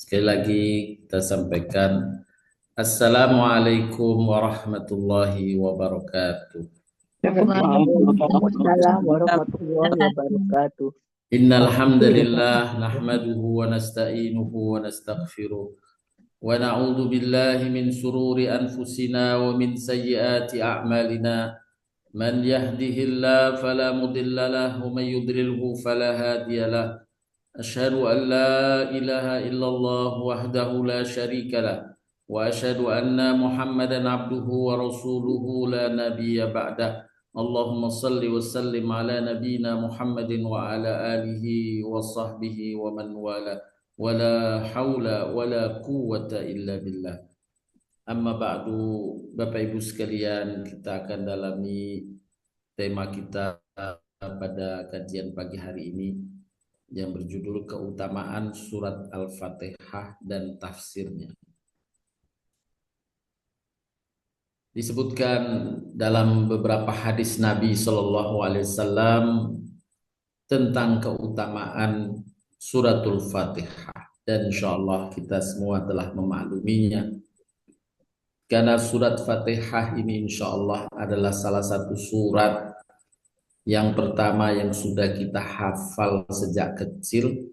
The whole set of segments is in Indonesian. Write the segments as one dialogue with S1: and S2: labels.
S1: Sekali lagi kita sampaikan Assalamualaikum warahmatullahi wabarakatuh.
S2: Waalaikumsalam warahmatullahi wabarakatuh.
S1: Innal hamdalillah nahmaduhu wa nasta'inuhu wa nastaghfiruh wa na'udzu billahi min shururi anfusina wa min sayyiati a'malina. Man yahdihillahu fala mudilla lahu wa man yudlilhu fala hadiya lahu. Asyhadu an la ilaha illallah wahdahu la syarika lah wa asyhadu anna Muhammadan abduhu wa rasuluhu la nabiyya ba'dah. Allahumma salli wa sallim ala nabiyyina Muhammadin wa ala alihi wa sahbihi wa man wala wala haula wala quwwata illa billah. Amma ba'du, Bapak Ibu sekalian, kita akan dalami tema kita pada kajian pagi hari ini yang berjudul keutamaan surat Al-Fatihah dan tafsirnya. Disebutkan dalam beberapa hadis Nabi Shallallahu Alaihi Wasallam tentang keutamaan suratul Fatihah, dan insya Allah kita semua telah memakluminya. Karena surat Fatihah ini insya Allah adalah salah satu surat yang pertama yang sudah kita hafal sejak kecil,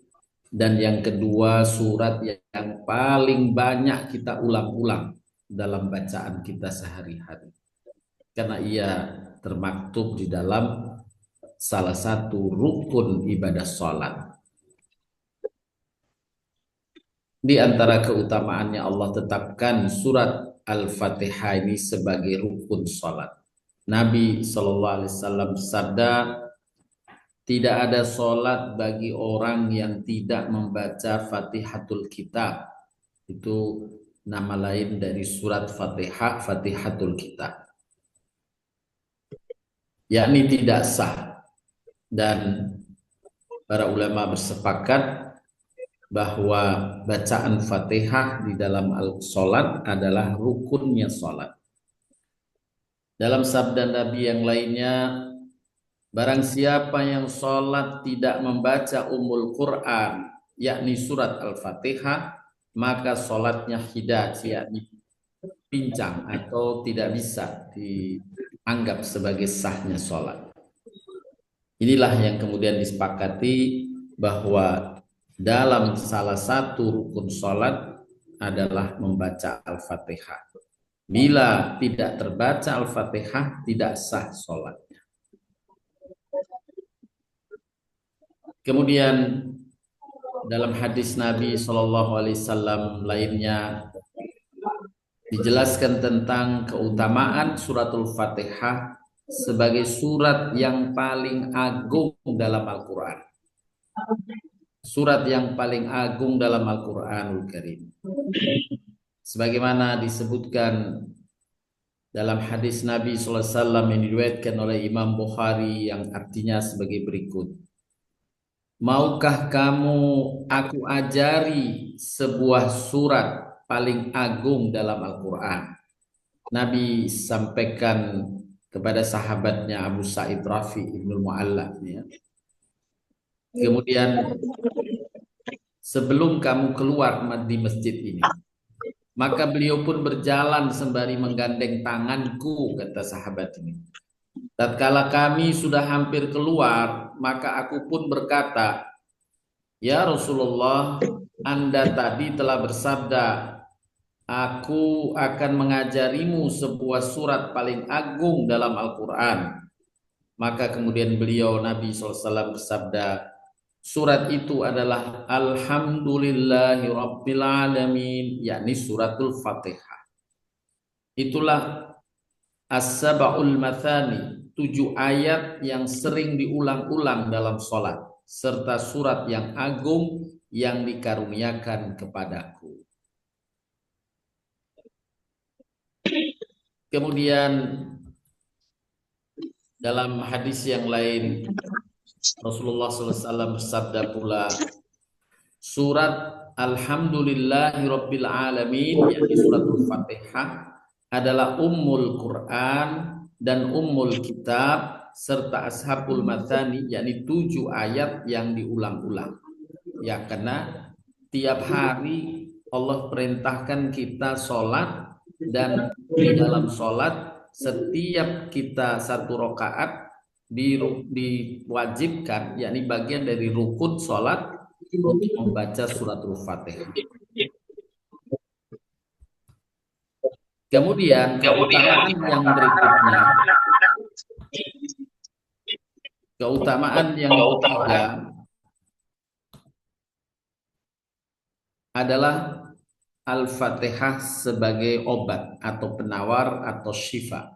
S1: dan yang kedua surat yang paling banyak kita ulang-ulang dalam bacaan kita sehari-hari. Karena ia termaktub di dalam salah satu rukun ibadah sholat. Di antara keutamaannya Allah tetapkan surat Al-Fatihah ini sebagai rukun sholat. Nabi SAW bersabda, tidak ada sholat bagi orang yang tidak membaca Fatihatul Kitab. Itu nama lain dari surat Fatihah, Fatihatul Kitab. Yakni tidak sah. Dan para ulama bersepakat bahwa bacaan Fatihah di dalam sholat adalah rukunnya sholat. Dalam sabda Nabi yang lainnya, barang siapa yang sholat tidak membaca Ummul Quran, yakni surat Al-Fatihah, maka sholatnya hidat, yakni pincang atau tidak bisa dianggap sebagai sahnya sholat. Inilah yang kemudian disepakati bahwa dalam salah satu rukun sholat adalah membaca Al-Fatihah. Bila tidak terbaca Al-Fatihah, tidak sah sholatnya. Kemudian dalam hadis Nabi SAW lainnya dijelaskan tentang keutamaan suratul Fatihah sebagai surat yang paling agung dalam Al-Quran. Surat yang paling agung dalam Al-Quranul Karim. Sebagaimana disebutkan dalam hadis Nabi SAW yang diriwayatkan oleh Imam Bukhari yang artinya sebagai berikut. Maukah kamu aku ajari sebuah surat paling agung dalam Al-Quran? Nabi sampaikan kepada sahabatnya Abu Sa'id Rafi Ibnul Mu'alla. Ya. Kemudian sebelum kamu keluar di masjid ini, maka beliau pun berjalan sembari menggandeng tanganku, kata sahabat ini. Tatkala kami sudah hampir keluar, maka aku pun berkata, ya Rasulullah, Anda tadi telah bersabda, aku akan mengajarimu sebuah surat paling agung dalam Al-Quran. Maka kemudian beliau Nabi SAW bersabda, surat itu adalah Alhamdulillahi Rabbil Alamin, yakni suratul Fatihah. Itulah As-Sab'ul Mathani, 7 ayat yang sering diulang-ulang dalam sholat, serta surat yang agung yang dikaruniakan kepadaku. Kemudian dalam hadis yang lain, Rasulullah SAW bersabda pula, surat Alhamdulillahi Rabbil Alamin, yakni suratul Fatihah, adalah Ummul Quran dan Ummul Kitab serta Ashabul Mathani, yakni 7 ayat yang diulang-ulang. Ya, karena tiap hari Allah perintahkan kita sholat, dan di dalam sholat setiap kita satu rakaat diwajibkan, yakni bagian dari rukun sholat, untuk membaca suratul Fatihah. Kemudian keutamaan yang berikutnya, keutamaan yang ketiga adalah Al-Fatihah sebagai obat atau penawar atau syifa.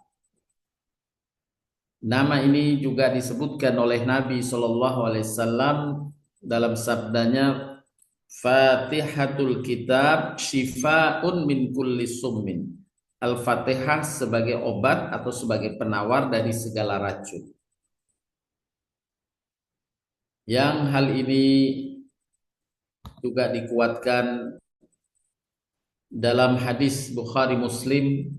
S1: Nama ini juga disebutkan oleh Nabi SAW dalam sabdanya, Fatihatul Kitab Shifaun min kulli summin. Al-Fatihah sebagai obat atau sebagai penawar dari segala racun. Yang hal ini juga dikuatkan dalam hadis Bukhari Muslim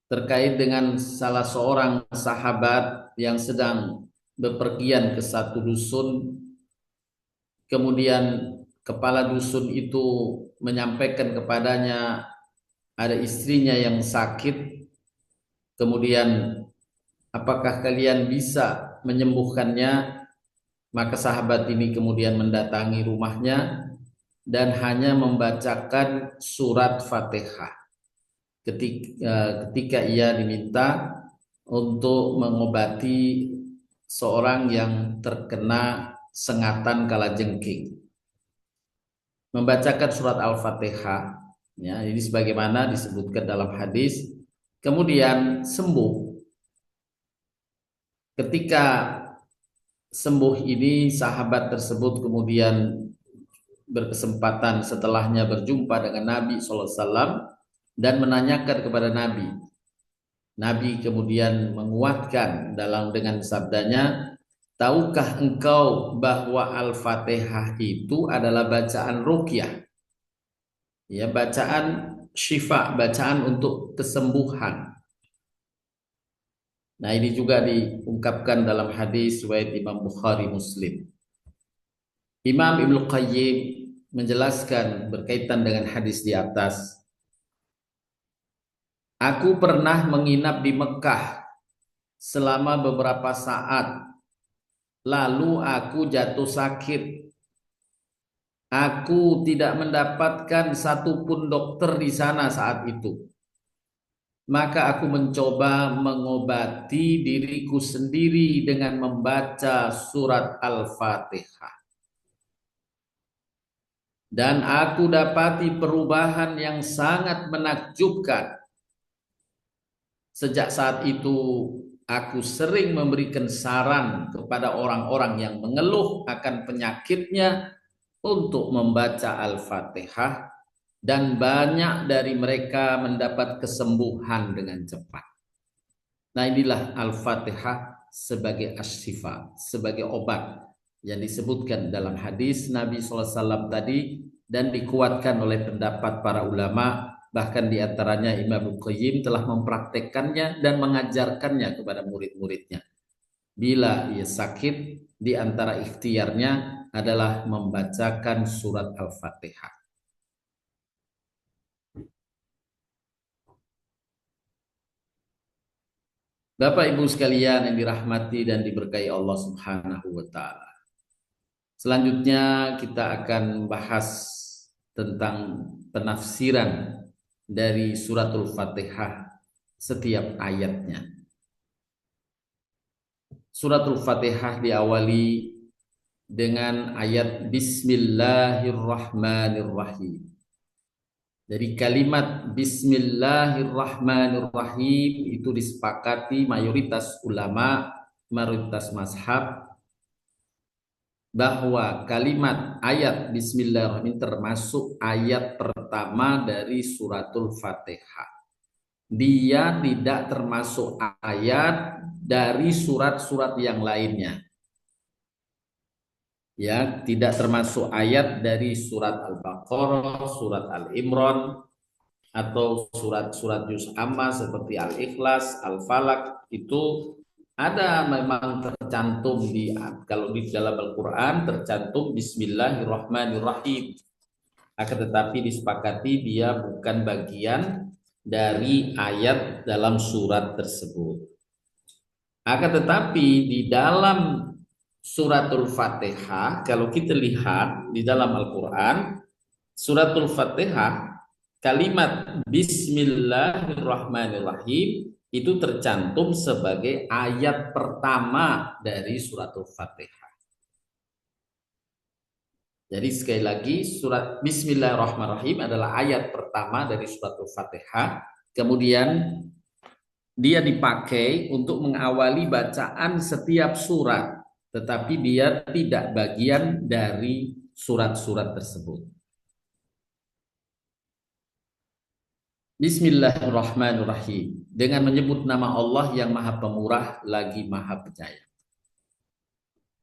S1: terkait dengan salah seorang sahabat yang sedang bepergian ke satu dusun. Kemudian kepala dusun itu menyampaikan kepadanya ada istrinya yang sakit. Kemudian, apakah kalian bisa menyembuhkannya? Maka sahabat ini kemudian mendatangi rumahnya dan hanya membacakan surat Fatihah ketika ia diminta untuk mengobati seorang yang terkena sengatan kalajengking. Membacakan surat Al-Fatihah, ya, ini sebagaimana disebutkan dalam hadis, kemudian sembuh. Ketika sembuh ini, sahabat tersebut kemudian berkesempatan setelahnya berjumpa dengan Nabi SAW dan menanyakan kepada Nabi. Nabi kemudian menguatkan dengan sabdanya, tahukah engkau bahwa Al-Fatihah itu adalah bacaan ruqyah? Ya, bacaan syifa, bacaan untuk kesembuhan. Nah, ini juga diungkapkan dalam hadis riwayat Imam Bukhari Muslim. Imam Ibnu Qayyim menjelaskan berkaitan dengan hadis di atas, aku pernah menginap di Mekah selama beberapa saat, lalu aku jatuh sakit. Aku tidak mendapatkan satupun dokter di sana saat itu. Maka aku mencoba mengobati diriku sendiri dengan membaca surat Al-Fatihah. Dan aku dapati perubahan yang sangat menakjubkan. Sejak saat itu, aku sering memberikan saran kepada orang-orang yang mengeluh akan penyakitnya untuk membaca Al-Fatihah, dan banyak dari mereka mendapat kesembuhan dengan cepat. Nah, inilah Al-Fatihah sebagai asyifa, sebagai obat yang disebutkan dalam hadis Nabi SAW tadi dan dikuatkan oleh pendapat para ulama. Bahkan diantaranya Imam Qayyim telah mempraktekkannya dan mengajarkannya kepada murid-muridnya. Bila ia sakit, di antara ikhtiarnya adalah membacakan surat Al-Fatihah. Bapak Ibu sekalian yang dirahmati dan diberkahi Allah Subhanahu wa taala. Selanjutnya kita akan bahas tentang penafsiran dari suratul Fatihah setiap ayatnya. Suratul Fatihah diawali dengan ayat Bismillahirrahmanirrahim. Dari kalimat Bismillahirrahmanirrahim itu disepakati mayoritas ulama, mayoritas mazhab, bahwa kalimat ayat Bismillahirrahmanirrahim termasuk ayat pertama dari suratul Fatihah. Dia tidak termasuk ayat dari surat-surat yang lainnya. Ya, tidak termasuk ayat dari surat Al-Baqarah, surat Al-Imran, atau surat-surat juz amma seperti Al-Ikhlas, Al-Falaq. Itu ada memang tercantum kalau di dalam Al-Quran tercantum Bismillahirrahmanirrahim. Akan tetapi disepakati dia bukan bagian dari ayat dalam surat tersebut. Akan tetapi di dalam suratul Fatihah, kalau kita lihat di dalam Al-Quran, suratul Fatihah, kalimat Bismillahirrahmanirrahim itu tercantum sebagai ayat pertama dari suratul Fatihah. Jadi sekali lagi surat Bismillahirrahmanirrahim adalah ayat pertama dari suratul Fatihah. Kemudian dia dipakai untuk mengawali bacaan setiap surat, tetapi dia tidak bagian dari surat-surat tersebut. Bismillahirrahmanirrahim. Dengan menyebut nama Allah yang Maha Pemurah lagi Maha Penyayang.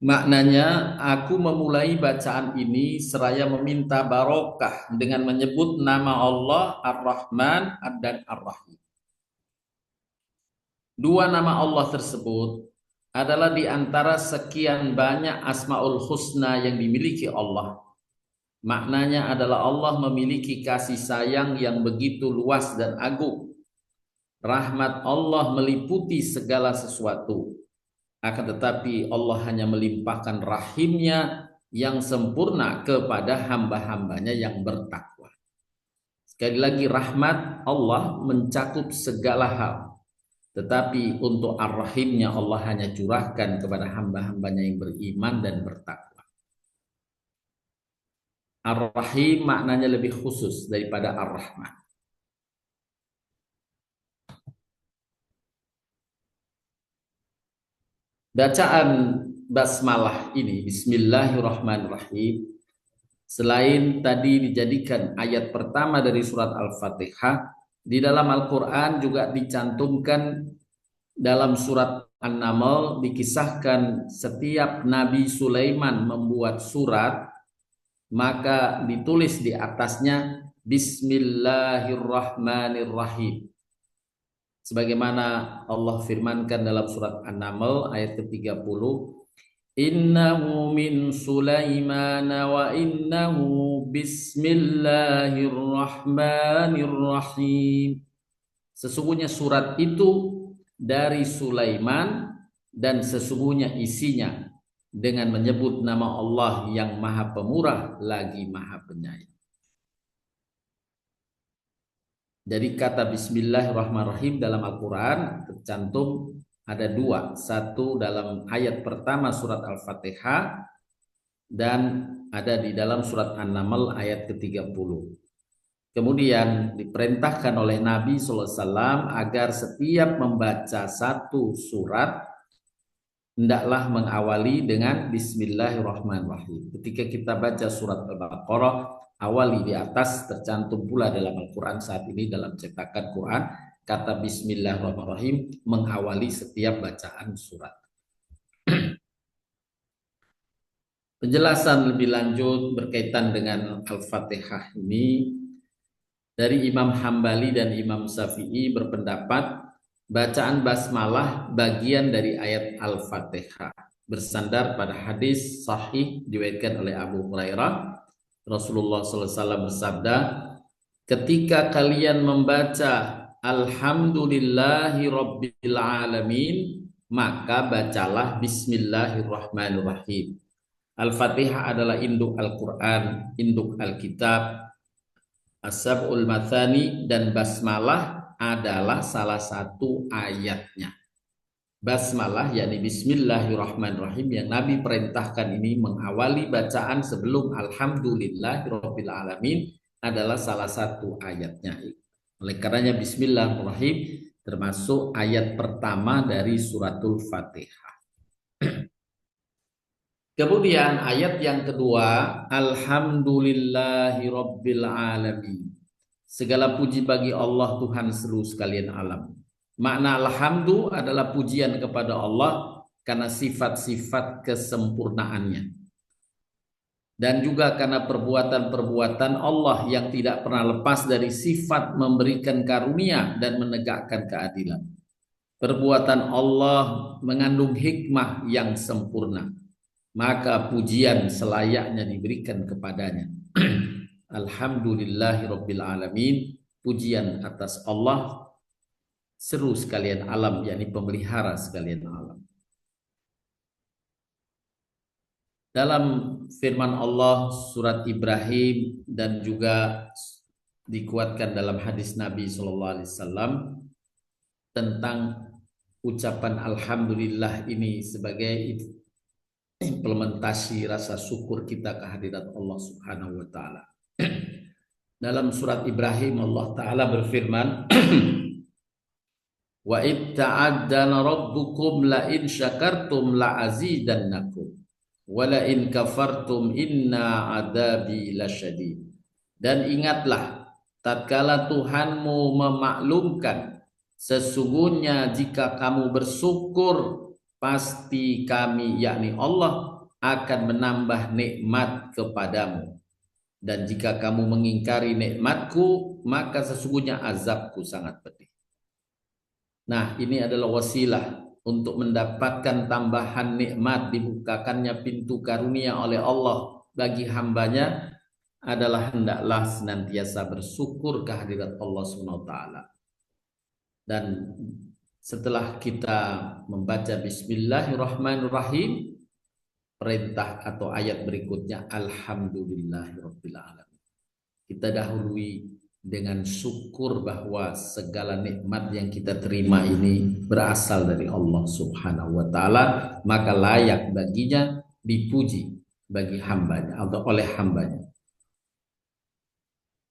S1: Maknanya, aku memulai bacaan ini seraya meminta barokah dengan menyebut nama Allah Ar-Rahman dan Ar-Rahim. Dua nama Allah tersebut adalah di antara sekian banyak Asmaul Husna yang dimiliki Allah. Maknanya adalah Allah memiliki kasih sayang yang begitu luas dan agung. Rahmat Allah meliputi segala sesuatu. Akan tetapi Allah hanya melimpahkan rahimnya yang sempurna kepada hamba-hambanya yang bertakwa. Sekali lagi, rahmat Allah mencakup segala hal. Tetapi untuk ar-rahimnya Allah hanya curahkan kepada hamba-hambanya yang beriman dan bertakwa. Ar-Rahim maknanya lebih khusus daripada Ar-Rahman. Bacaan basmalah ini, Bismillahirrahmanirrahim, selain tadi dijadikan ayat pertama dari surat Al-Fatihah, di dalam Al-Quran juga dicantumkan dalam surat An-Naml, dikisahkan setiap Nabi Sulaiman membuat surat, maka ditulis di atasnya Bismillahirrahmanirrahim. Sebagaimana Allah firmankan dalam surat An-Naml ayat ke-30, Innahu min Sulaiman wa innahu bismillahirrahmanirrahim. Sesungguhnya surat itu dari Sulaiman dan sesungguhnya isinya dengan menyebut nama Allah yang Maha Pemurah lagi Maha Penyayang. Jadi kata Bismillahirrahmanirrahim dalam Al-Quran tercantum ada dua. Satu dalam ayat pertama surat Al-Fatihah dan ada di dalam surat An-Naml ayat ke-30. Kemudian diperintahkan oleh Nabi SAW agar setiap membaca satu surat hendaklah mengawali dengan Bismillahirrahmanirrahim. Ketika kita baca surat Al-Baqarah, awali di atas, tercantum pula dalam Al-Quran saat ini dalam cetakan Quran, kata Bismillahirrahmanirrahim mengawali setiap bacaan surat. Penjelasan lebih lanjut berkaitan dengan Al-Fatihah ini dari Imam Hambali dan Imam Syafi'i berpendapat bacaan basmalah bagian dari ayat Al-Fatihah, bersandar pada hadis sahih diriwayatkan oleh Abu Hurairah. Rasulullah SAW bersabda, ketika kalian membaca Alhamdulillahi Rabbil Alamin, maka bacalah Bismillahirrahmanirrahim. Al-Fatihah adalah induk Al-Quran, induk Alkitab, As-Sab'ul Mathani, dan Basmalah adalah salah satu ayatnya. Basmalah yakni Bismillahirrahmanirrahim yang Nabi perintahkan ini mengawali bacaan sebelum Alhamdulillahirabbil alamin adalah salah satu ayatnya. Oleh karenanya Bismillahirrahmanirrahim termasuk ayat pertama dari suratul Fatihah. Kemudian ayat yang kedua, Alhamdulillahirabbil alamin. Segala puji bagi Allah Tuhan seluruh sekalian alam. Makna alhamdu adalah pujian kepada Allah karena sifat-sifat kesempurnaannya. Dan juga karena perbuatan-perbuatan Allah yang tidak pernah lepas dari sifat memberikan karunia dan menegakkan keadilan. Perbuatan Allah mengandung hikmah yang sempurna. Maka pujian selayaknya diberikan kepadanya. Alhamdulillahirabbil alamin, pujian atas Allah seru sekalian alam, yakni pemelihara sekalian alam. Dalam firman Allah surat Ibrahim dan juga dikuatkan dalam hadis Nabi SAW tentang ucapan alhamdulillah ini sebagai implementasi rasa syukur kita kehadirat Allah Subhanahu wa taala. Dalam surat Ibrahim Allah taala berfirman, wa id ta'addana rabbukum la in syakartum la azidannakum wa la in kafartum inna adabi lasyadid. Dan ingatlah tatkala Tuhanmu memaklumkan, sesungguhnya jika kamu bersyukur pasti kami, yakni Allah, akan menambah nikmat kepadamu, dan jika kamu mengingkari nikmatku maka sesungguhnya azabku sangat pedih. Nah, ini adalah wasilah untuk mendapatkan tambahan nikmat, dibukakannya pintu karunia oleh Allah bagi hambanya, adalah hendaklah senantiasa bersyukur kehadirat Allah SWT. Dan setelah kita membaca Bismillahirrahmanirrahim, perintah atau ayat berikutnya Alhamdulillahirabbil alamin. Kita dahului dengan syukur bahwa segala nikmat yang kita terima ini berasal dari Allah Subhanahu wa taala, maka layak baginya dipuji bagi hambanya atau oleh hambanya.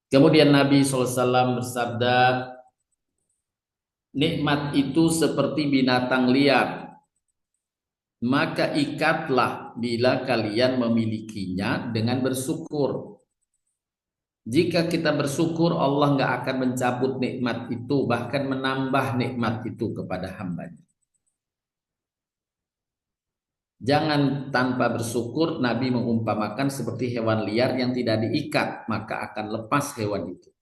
S1: Kemudian Nabi SAW bersabda, nikmat itu seperti binatang liar, maka ikatlah bila kalian memilikinya dengan bersyukur. Jika kita bersyukur, Allah nggak akan mencabut nikmat itu, bahkan menambah nikmat itu kepada hambanya. Jangan tanpa bersyukur. Nabi mengumpamakan seperti hewan liar yang tidak diikat, maka akan lepas hewan itu.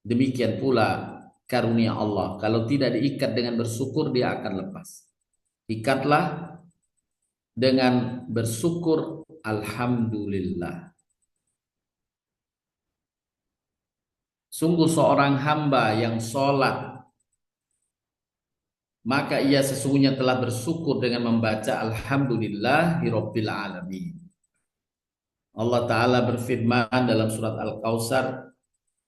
S1: Demikian pula karunia Allah, kalau tidak diikat dengan bersyukur, dia akan lepas. Ikatlah dengan bersyukur, alhamdulillah. Sungguh seorang hamba yang sholat, maka ia sesungguhnya telah bersyukur dengan membaca alhamdulillahirabbil alamin. Allah Ta'ala berfirman dalam surat Al-Kautsar,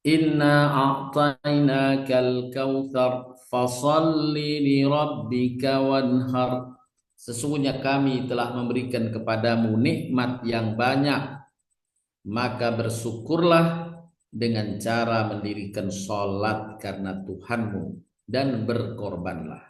S1: inna a'tainakal kautsar fasalli li rabbika wanhar. Sesungguhnya kami telah memberikan kepadamu nikmat yang banyak, maka bersyukurlah dengan cara mendirikan sholat karena Tuhanmu dan berkorbanlah.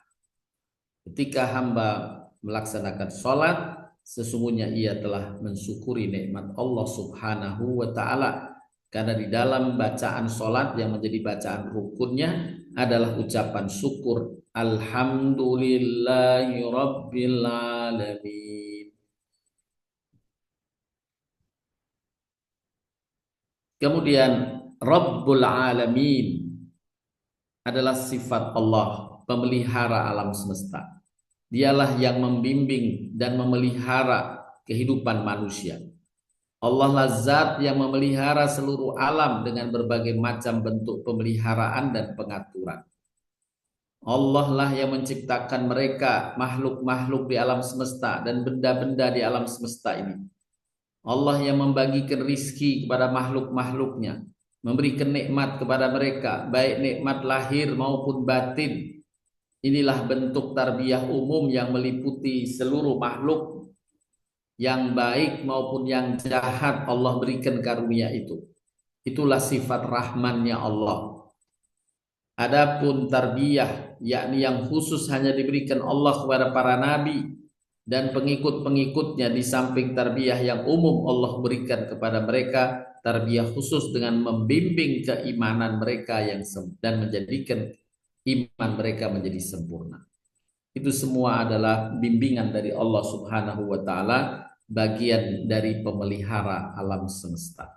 S1: Ketika hamba melaksanakan sholat, sesungguhnya ia telah mensyukuri nikmat Allah Subhanahu wa ta'ala. Karena di dalam bacaan sholat yang menjadi bacaan rukunnya adalah ucapan syukur, alhamdulillahi rabbil alamin. Kemudian Rabbul Alamin adalah sifat Allah, pemelihara alam semesta. Dialah yang membimbing dan memelihara kehidupan manusia. Allah lah zat yang memelihara seluruh alam dengan berbagai macam bentuk pemeliharaan dan pengaturan. Allah lah yang menciptakan mereka, makhluk-makhluk di alam semesta dan benda-benda di alam semesta ini. Allah yang membagikan rizki kepada makhluk-makhluknya, memberikan nikmat kepada mereka, baik nikmat lahir maupun batin. Inilah bentuk tarbiyah umum yang meliputi seluruh makhluk, yang baik maupun yang jahat Allah berikan karunia itu. Itulah sifat rahmannya Allah. Adapun tarbiyah, yakni yang khusus hanya diberikan Allah kepada para nabi dan pengikut-pengikutnya, di samping tarbiyah yang umum Allah berikan kepada mereka, tarbiyah khusus dengan membimbing keimanan mereka dan menjadikan iman mereka menjadi sempurna. Itu semua adalah bimbingan dari Allah Subhanahu wa ta'ala, bagian dari pemelihara alam semesta.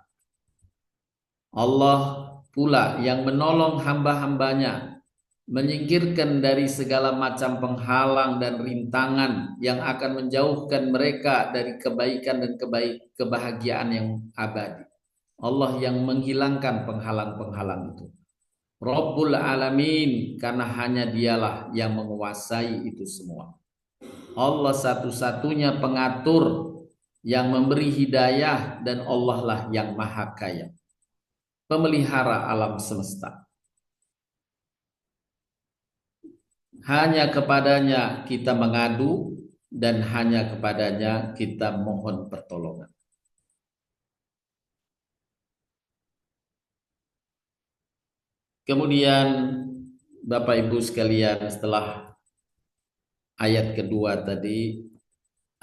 S1: Allah pula yang menolong hamba-hambanya, menyingkirkan dari segala macam penghalang dan rintangan yang akan menjauhkan mereka dari kebaikan dan kebahagiaan yang abadi. Allah yang menghilangkan penghalang-penghalang itu. Rabbul Alamin, karena hanya dialah yang menguasai itu semua. Allah satu-satunya pengatur yang memberi hidayah, dan Allah lah yang maha kaya, pemelihara alam semesta. Hanya kepadanya kita mengadu, dan hanya kepadanya kita mohon pertolongan. Kemudian Bapak Ibu sekalian, setelah ayat kedua tadi,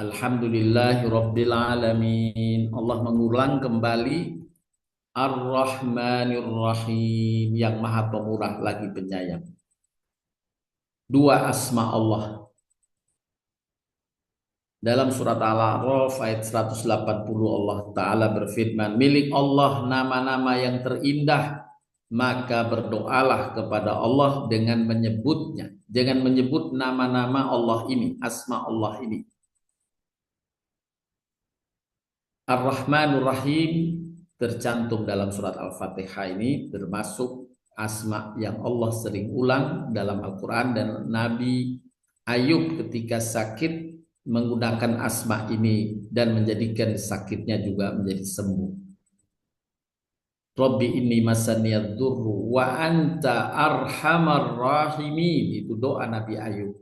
S1: Alhamdulillahirabbil alamin, Allah mengulang kembali Ar-Rahmanir Rahim, yang maha pemurah lagi penyayang. Dua asma Allah. Dalam surat Al-A'raf ayat 180 Allah Ta'ala berfirman, milik Allah nama-nama yang terindah, maka berdoalah kepada Allah dengan menyebutnya. Jangan menyebut nama-nama Allah ini, asma Allah ini. Ar-Rahmanur Rahim tercantum dalam surat Al-Fatihah ini, termasuk asma yang Allah sering ulang dalam Al-Quran, dan Nabi Ayub ketika sakit menggunakan asma ini dan menjadikan sakitnya juga menjadi sembuh. Rabbi inni masaniyad durru wa anta arhamar rahimin, itu doa Nabi Ayub.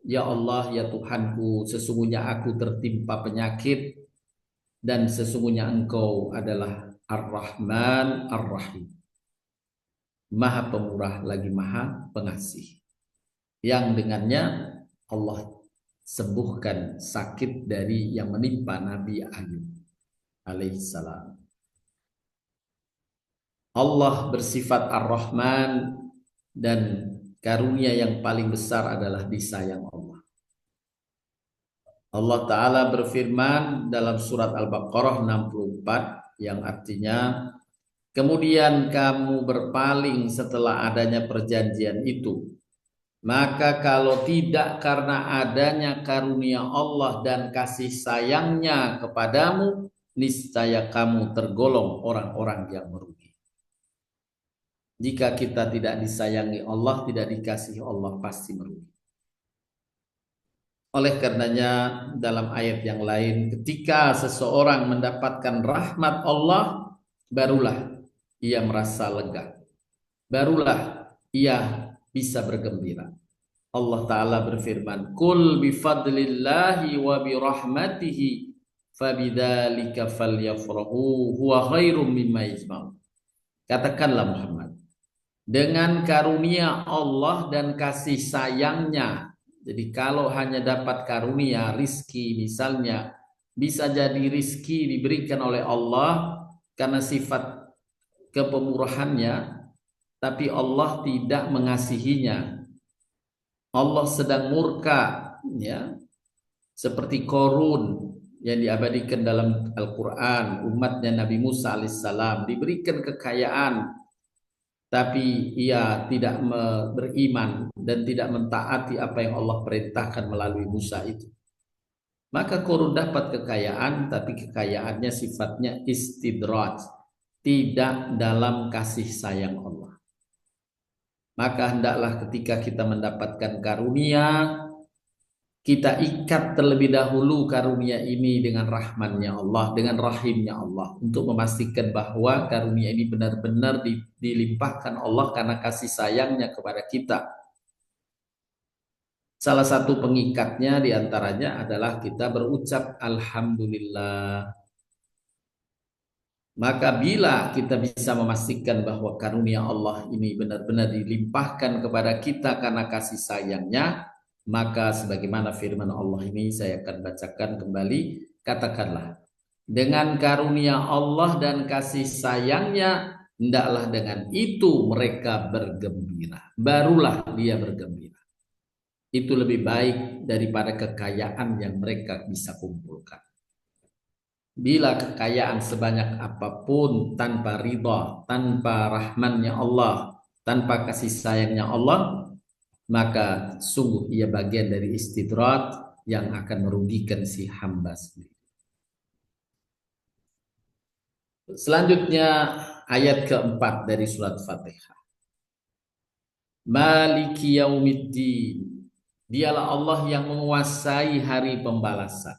S1: Ya Allah, ya Tuhanku, sesungguhnya aku tertimpa penyakit, dan sesungguhnya Engkau adalah Ar-Rahman Ar-Rahim, maha pemurah lagi maha pengasih, yang dengannya Allah sembuhkan sakit dari yang menimpa Nabi Ayub alaihissalam. Allah bersifat Ar-Rahman, dan karunia yang paling besar adalah disayang Allah. Allah Ta'ala berfirman dalam surat Al-Baqarah 64, yang artinya, kemudian kamu berpaling setelah adanya perjanjian itu, maka kalau tidak karena adanya karunia Allah dan kasih sayangnya kepadamu, niscaya kamu tergolong orang-orang yang merugi. Jika kita tidak disayangi Allah, tidak dikasihi Allah, pasti merugi. Oleh karenanya dalam ayat yang lain, ketika seseorang mendapatkan rahmat Allah, barulah ia merasa lega, barulah ia bisa bergembira. Allah Ta'ala berfirman, Kul bifadlillahi wa birahmatihi fabidzalika falyafrahu huwa khairum mimma yajma'un. Katakanlah Muhammad, dengan karunia Allah dan kasih sayangnya. Jadi kalau hanya dapat karunia, rizki misalnya, bisa jadi rizki diberikan oleh Allah karena sifat kepemurahannya, tapi Allah tidak mengasihinya. Allah sedang murka, ya, seperti Qarun yang diabadikan dalam Al-Quran, umatnya Nabi Musa alaihissalam diberikan kekayaan, tapi ia tidak beriman dan tidak mentaati apa yang Allah perintahkan melalui Musa itu. Maka Qarun dapat kekayaan, tapi kekayaannya sifatnya istidraj, tidak dalam kasih sayang Allah. Maka hendaklah ketika kita mendapatkan karunia, kita ikat terlebih dahulu karunia ini dengan rahmannya Allah, dengan rahimnya Allah, untuk memastikan bahwa karunia ini benar-benar dilimpahkan Allah karena kasih sayangnya kepada kita. Salah satu pengikatnya diantaranya adalah kita berucap Alhamdulillah. Maka bila kita bisa memastikan bahwa karunia Allah ini benar-benar dilimpahkan kepada kita karena kasih sayangnya, maka sebagaimana firman Allah ini saya akan bacakan kembali, katakanlah, dengan karunia Allah dan kasih sayangnya, hendaklah dengan itu mereka bergembira, barulah dia bergembira. Itu lebih baik daripada kekayaan yang mereka bisa kumpulkan. Bila kekayaan sebanyak apapun tanpa ridha, tanpa rahmannya Allah, tanpa kasih sayangnya Allah, maka sungguh ia bagian dari istidrat yang akan merugikan si hamba sendiri. Selanjutnya ayat keempat dari surat Fatihah. Maliki yaumiddin. Dialah Allah yang menguasai hari pembalasan.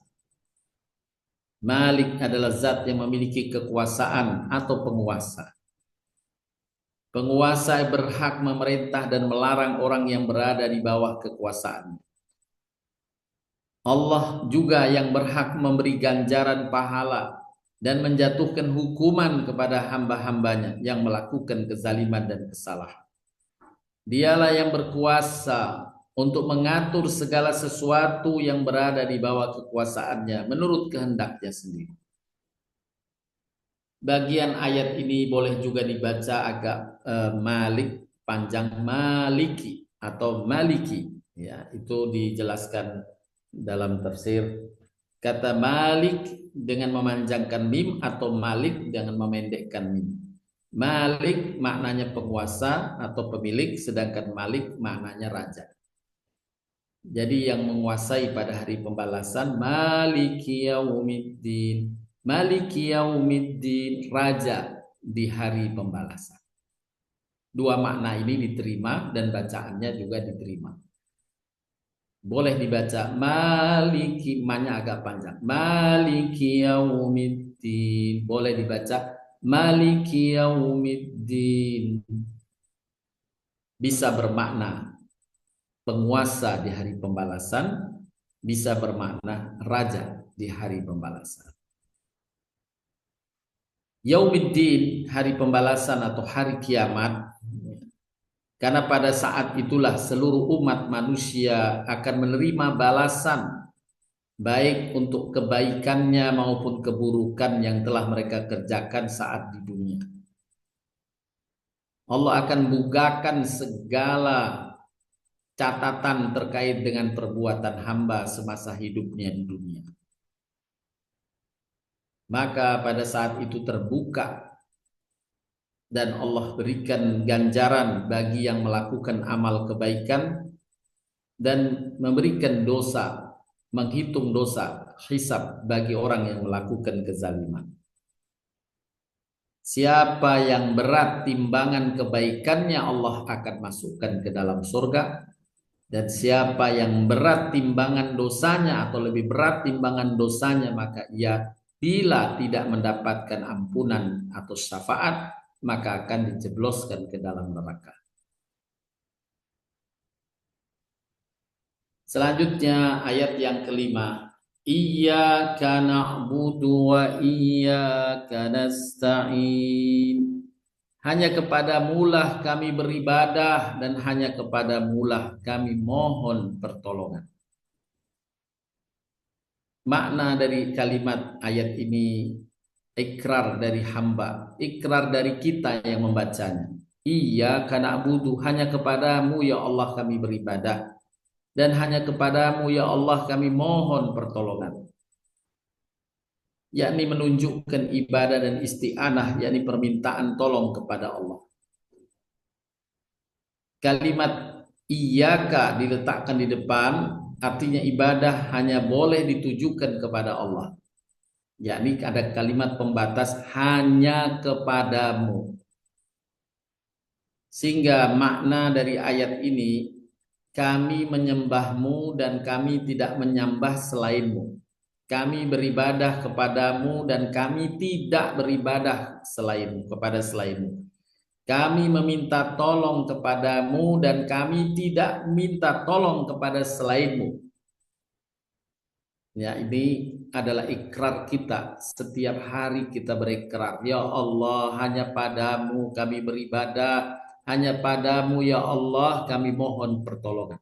S1: Malik adalah zat yang memiliki kekuasaan atau penguasa. Penguasa berhak memerintah dan melarang orang yang berada di bawah kekuasaannya. Allah juga yang berhak memberi ganjaran pahala dan menjatuhkan hukuman kepada hamba-hambanya yang melakukan kezaliman dan kesalahan. Dialah yang berkuasa untuk mengatur segala sesuatu yang berada di bawah kekuasaannya menurut kehendaknya sendiri. Bagian ayat ini boleh juga dibaca agak malik, panjang, maliki atau maliki. Ya, itu dijelaskan dalam tafsir. Kata malik dengan memanjangkan mim atau malik dengan memendekkan mim. Malik maknanya penguasa atau pemilik, sedangkan malik maknanya raja. Jadi yang menguasai pada hari pembalasan, maliki yaumiddin. Maliki yaumiddin, raja di hari pembalasan. Dua makna ini diterima dan bacaannya juga diterima. Boleh dibaca maliki, maknanya agak panjang. Maliki yaumiddin. Boleh dibaca maliki yaumiddin. Bisa bermakna penguasa di hari pembalasan, bisa bermakna raja di hari pembalasan. Yaumiddin, hari pembalasan atau hari kiamat, karena pada saat itulah seluruh umat manusia akan menerima balasan baik untuk kebaikannya maupun keburukan yang telah mereka kerjakan saat di dunia. Allah akan bukakan segala catatan terkait dengan perbuatan hamba semasa hidupnya di dunia. Maka pada saat itu terbuka dan Allah berikan ganjaran bagi yang melakukan amal kebaikan dan memberikan dosa, menghitung dosa, hisab bagi orang yang melakukan kezaliman. Siapa yang berat timbangan kebaikannya Allah akan masukkan ke dalam surga, dan siapa yang berat timbangan dosanya atau lebih berat timbangan dosanya maka ia bila tidak mendapatkan ampunan atau syafaat maka akan dijebloskan ke dalam neraka. Selanjutnya ayat yang kelima. Iyyaka na'budu wa iyyaka nasta'in. Hanya kepadamulah kami beribadah dan hanya kepadamulah kami mohon pertolongan. Makna dari kalimat ayat ini ikrar dari hamba, ikrar dari kita yang membacanya. Iyyaka na'budu, hanya kepadamu ya Allah kami beribadah dan hanya kepadamu ya Allah kami mohon pertolongan. Yakni menunjukkan ibadah dan isti'anah, yakni permintaan tolong kepada Allah. Kalimat iyyaka diletakkan di depan, artinya ibadah hanya boleh ditujukan kepada Allah. Yakni ada kalimat pembatas hanya kepadamu. Sehingga makna dari ayat ini, kami menyembahmu dan kami tidak menyembah selainmu. Kami beribadah kepadamu dan kami tidak beribadah kepada selainmu. Kami meminta tolong kepadamu dan kami tidak minta tolong kepada selainmu. Ya, ini adalah ikrar kita. Setiap hari kita berikrar, ya Allah, hanya padamu kami beribadah, hanya padamu ya Allah kami mohon pertolongan.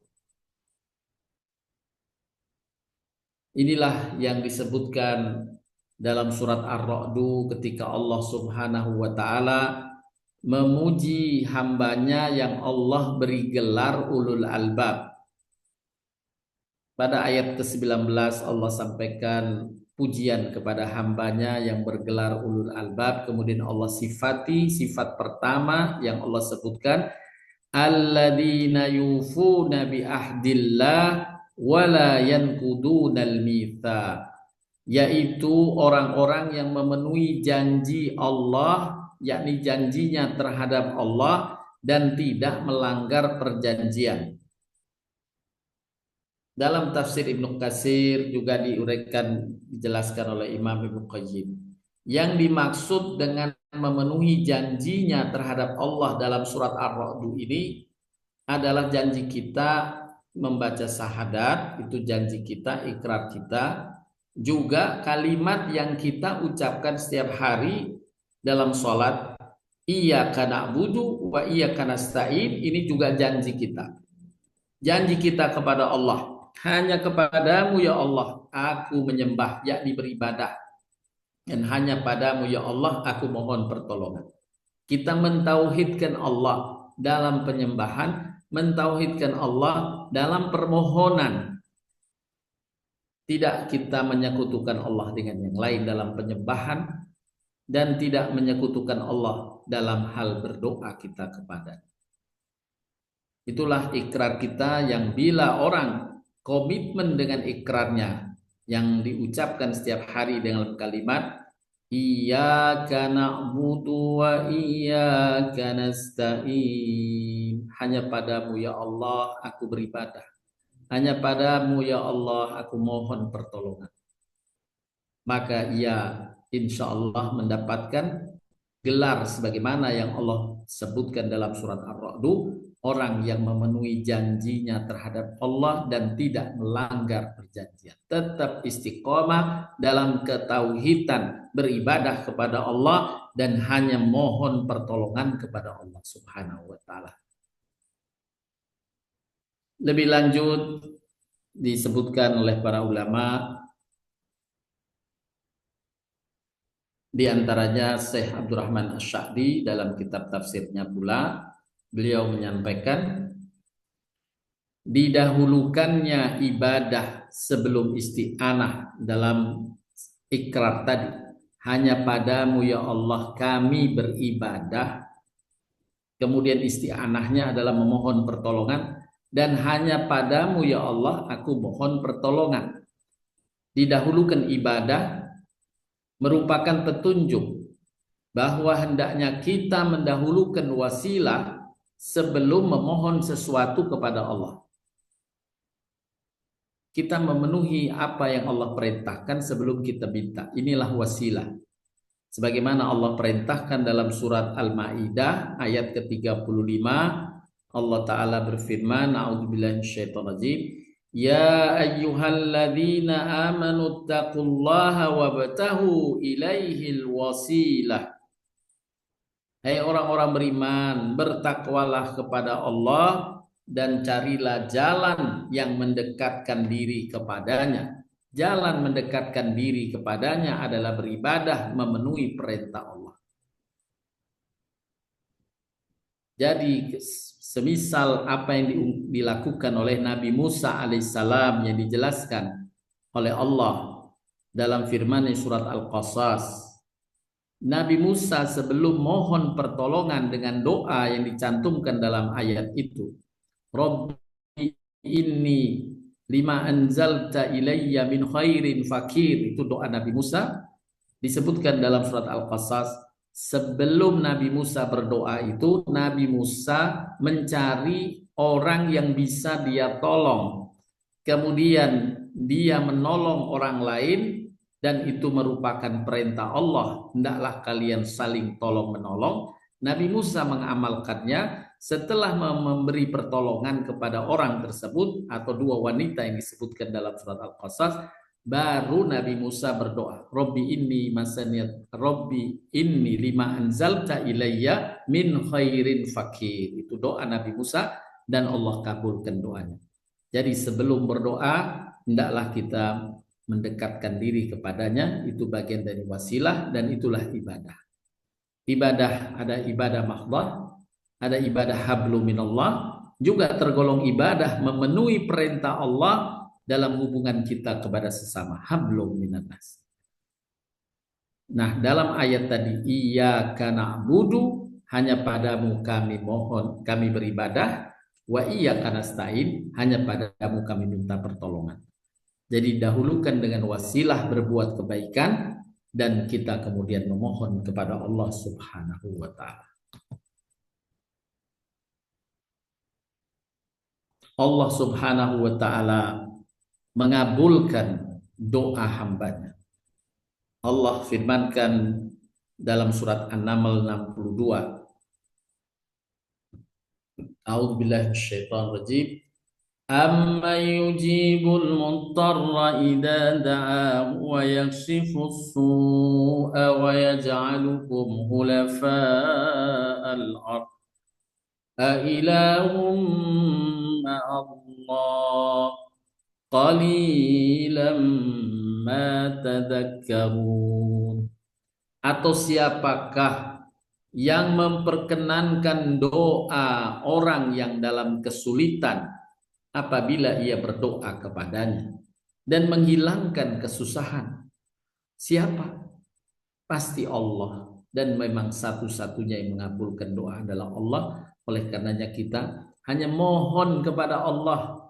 S1: Inilah yang disebutkan dalam surat Ar-Ra'du ketika Allah Subhanahu wa ta'ala memuji hambanya yang Allah beri gelar ulul albab. Pada ayat ke-19 Allah sampaikan pujian kepada hambanya yang bergelar ulul albab. Kemudian Allah sifati sifat pertama yang Allah sebutkan, alladzina yufuna bi ahdillah wala yanqudunal mitsaq. yaitu orang-orang yang memenuhi janji Allah, yakni janjinya terhadap Allah dan tidak melanggar perjanjian. Dalam tafsir Ibnu Katsir juga dijelaskan oleh Imam Ibnu Qayyim. Yang dimaksud dengan memenuhi janjinya terhadap Allah dalam surat Ar-Ra'd ini adalah janji kita membaca syahadat, itu janji kita, ikrar kita. Juga kalimat yang kita ucapkan setiap hari dalam sholat, iyyaka na'budu wa iyyaka nasta'in, ini juga janji kita. Janji kita kepada Allah, hanya kepadamu ya Allah aku menyembah, yakni beribadah, dan hanya padamu ya Allah aku mohon pertolongan. Kita mentauhidkan Allah dalam penyembahan, mentauhidkan Allah dalam permohonan. Tidak kita menyekutukan Allah dengan yang lain dalam penyembahan, dan tidak menyekutukan Allah dalam hal berdoa kita kepada. Itulah ikrar kita yang bila orang komitmen dengan ikrarnya yang diucapkan setiap hari dengan kalimat iyyaka na'budu wa iyyaka nasta'in, hanya padamu ya Allah aku beribadah, hanya padamu ya Allah aku mohon pertolongan, maka ia insya Allah mendapatkan gelar sebagaimana yang Allah sebutkan dalam surat Ar-Ra'd, orang yang memenuhi janjinya terhadap Allah dan tidak melanggar perjanjian, tetap istiqomah dalam ketauhidan, beribadah kepada Allah dan hanya mohon pertolongan kepada Allah Subhanahu wa taala. Lebih lanjut disebutkan oleh para ulama, di antaranya Syekh Abdurrahman Asy-Sya'di dalam kitab tafsirnya pula, beliau menyampaikan didahulukannya ibadah sebelum isti'anah dalam ikrar tadi. Hanya padamu ya Allah kami beribadah. Kemudian isti'anahnya adalah memohon pertolongan, dan hanya padamu ya Allah aku mohon pertolongan. Didahulukan ibadah merupakan petunjuk bahwa hendaknya kita mendahulukan wasilah sebelum memohon sesuatu kepada Allah. Kita memenuhi apa yang Allah perintahkan sebelum kita minta. Inilah wasilah. Sebagaimana Allah perintahkan dalam surat Al-Maidah ayat ke-35, Allah Ta'ala berfirman, a'udzubillahi minasyaitonir rajim, ya ayyuhalladzina amanu taqullaha wabtahu ilaihil wasilah. Hai orang-orang beriman, bertakwalah kepada Allah dan carilah jalan yang mendekatkan diri kepadanya. Jalan mendekatkan diri kepadanya adalah beribadah, memenuhi perintah Allah. Jadi semisal apa yang dilakukan oleh Nabi Musa alaihissalam yang dijelaskan oleh Allah dalam firman surat Al-Qasas, Nabi Musa sebelum mohon pertolongan dengan doa yang dicantumkan dalam ayat itu, Rabbi inni lima anzalta ilayya min khairin fakir, itu doa Nabi Musa disebutkan dalam surat Al-Qasas. Sebelum Nabi Musa berdoa itu, Nabi Musa mencari orang yang bisa dia tolong. Kemudian dia menolong orang lain, dan itu merupakan perintah Allah. Hendaklah kalian saling tolong menolong. Nabi Musa mengamalkannya setelah memberi pertolongan kepada orang tersebut atau dua wanita yang disebutkan dalam surat Al-Qasas. Baru Nabi Musa berdoa, Rabbi inni lima anzalta ilayya min khairin fakir. Itu doa Nabi Musa dan Allah kabulkan doanya. Jadi sebelum berdoa hendaklah kita mendekatkan diri kepadanya, itu bagian dari wasilah dan itulah ibadah. Ibadah ada ibadah mahdhah, ada ibadah hablum minallah, juga tergolong ibadah memenuhi perintah Allah dalam hubungan kita kepada sesama, hablum minannas. Nah, dalam ayat tadi iyyaka na'budu, hanya padamu kami mohon, kami beribadah, wa iyyaka nasta'in, hanya padamu kami minta pertolongan. Jadi dahulukan dengan wasilah berbuat kebaikan dan kita kemudian memohon kepada Allah Subhanahu wa taala. Allah Subhanahu wa taala mengabulkan doa hambanya. Allah firmankan dalam surat An-Naml 62. A'udzubillahi minasyaitonir rajim. أَمَّنْ يُجِيبُ الْمُضْطَرَّ إِذَا دَعَاهُ وَيَكْشِفُ السُّوءَ وَيَجْعَلُكُمْ خُلَفَاءَ الْأَرْضِ أَإِلَٰهٌ مَّعَ اللَّهِ قَلِيلًا مَّا تَذَكَّرُونَ. Atau siapakah yang memperkenankan doa orang yang dalam kesulitan apabila ia berdoa kepadanya dan menghilangkan kesusahan? Siapa? Pasti Allah, dan memang satu-satunya yang mengabulkan doa adalah Allah. Oleh karenanya kita hanya mohon kepada Allah.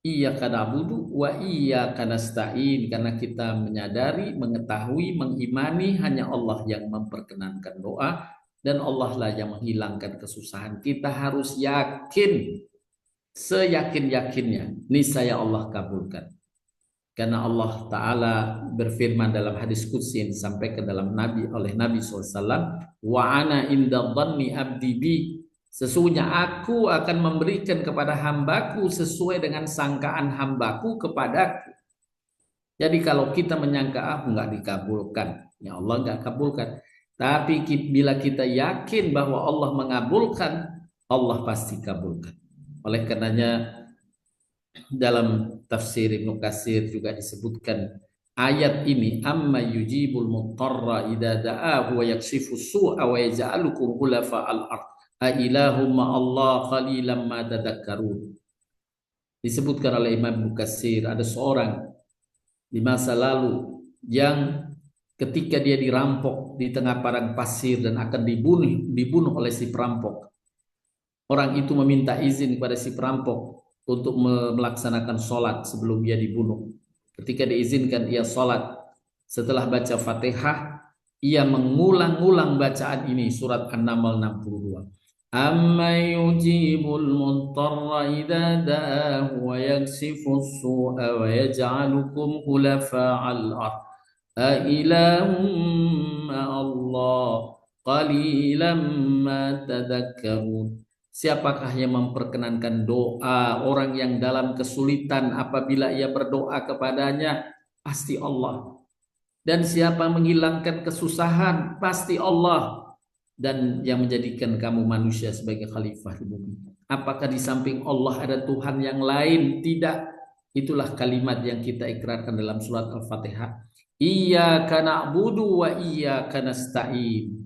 S1: Iyyaka na'budu wa iyyaka nasta'in, karena kita menyadari, mengetahui, mengimani hanya Allah yang memperkenankan doa dan Allah lah yang menghilangkan kesusahan. Kita harus yakin, seyakin-yakinnya niscaya Allah kabulkan. Karena Allah Ta'ala berfirman dalam hadis qudsi yang disampaikan oleh Nabi SAW, wa ana inda dhanni abdi bi, sesungguhnya aku akan memberikan kepada hambaku sesuai dengan sangkaan hambaku kepadaku. Jadi kalau kita menyangka aku nggak dikabulkan, ya Allah nggak kabulkan. Tapi bila kita yakin bahwa Allah mengabulkan, Allah pasti kabulkan. Oleh karenanya dalam tafsir Ibnu Katsir juga disebutkan ayat ini, amma yujibul muttarra idza da'ahu wa yakshifu su'a wa yaj'alukum khulafa'al ardh a ilahum ma'allah qalilan ma tadhakkarun. Disebutkan oleh Imam Ibnu Katsir, ada seorang di masa lalu yang ketika dia dirampok di tengah padang pasir dan akan dibunuh oleh si perampok, orang itu meminta izin kepada si perampok untuk melaksanakan sholat sebelum dia dibunuh. Ketika diizinkan ia sholat, setelah baca Fatihah, ia mengulang-ulang bacaan ini, surat An-Naml 62. Amma yujibul muttarra idza da'ahu wa yakshifu as-su'a wa yaj'alukum khulafa'al ardh a ilahum ma'allah qalilan ma tadhakkarun. Siapakah yang memperkenankan doa orang yang dalam kesulitan apabila ia berdoa kepadanya? Pasti Allah. Dan siapa menghilangkan kesusahan? Pasti Allah. Dan yang menjadikan kamu manusia sebagai khalifah di bumi, apakah di samping Allah ada Tuhan yang lain? Tidak. Itulah kalimat yang kita ikrarkan dalam surat Al-Fatihah. Iyyaka na'budu wa iyyaka nasta'in.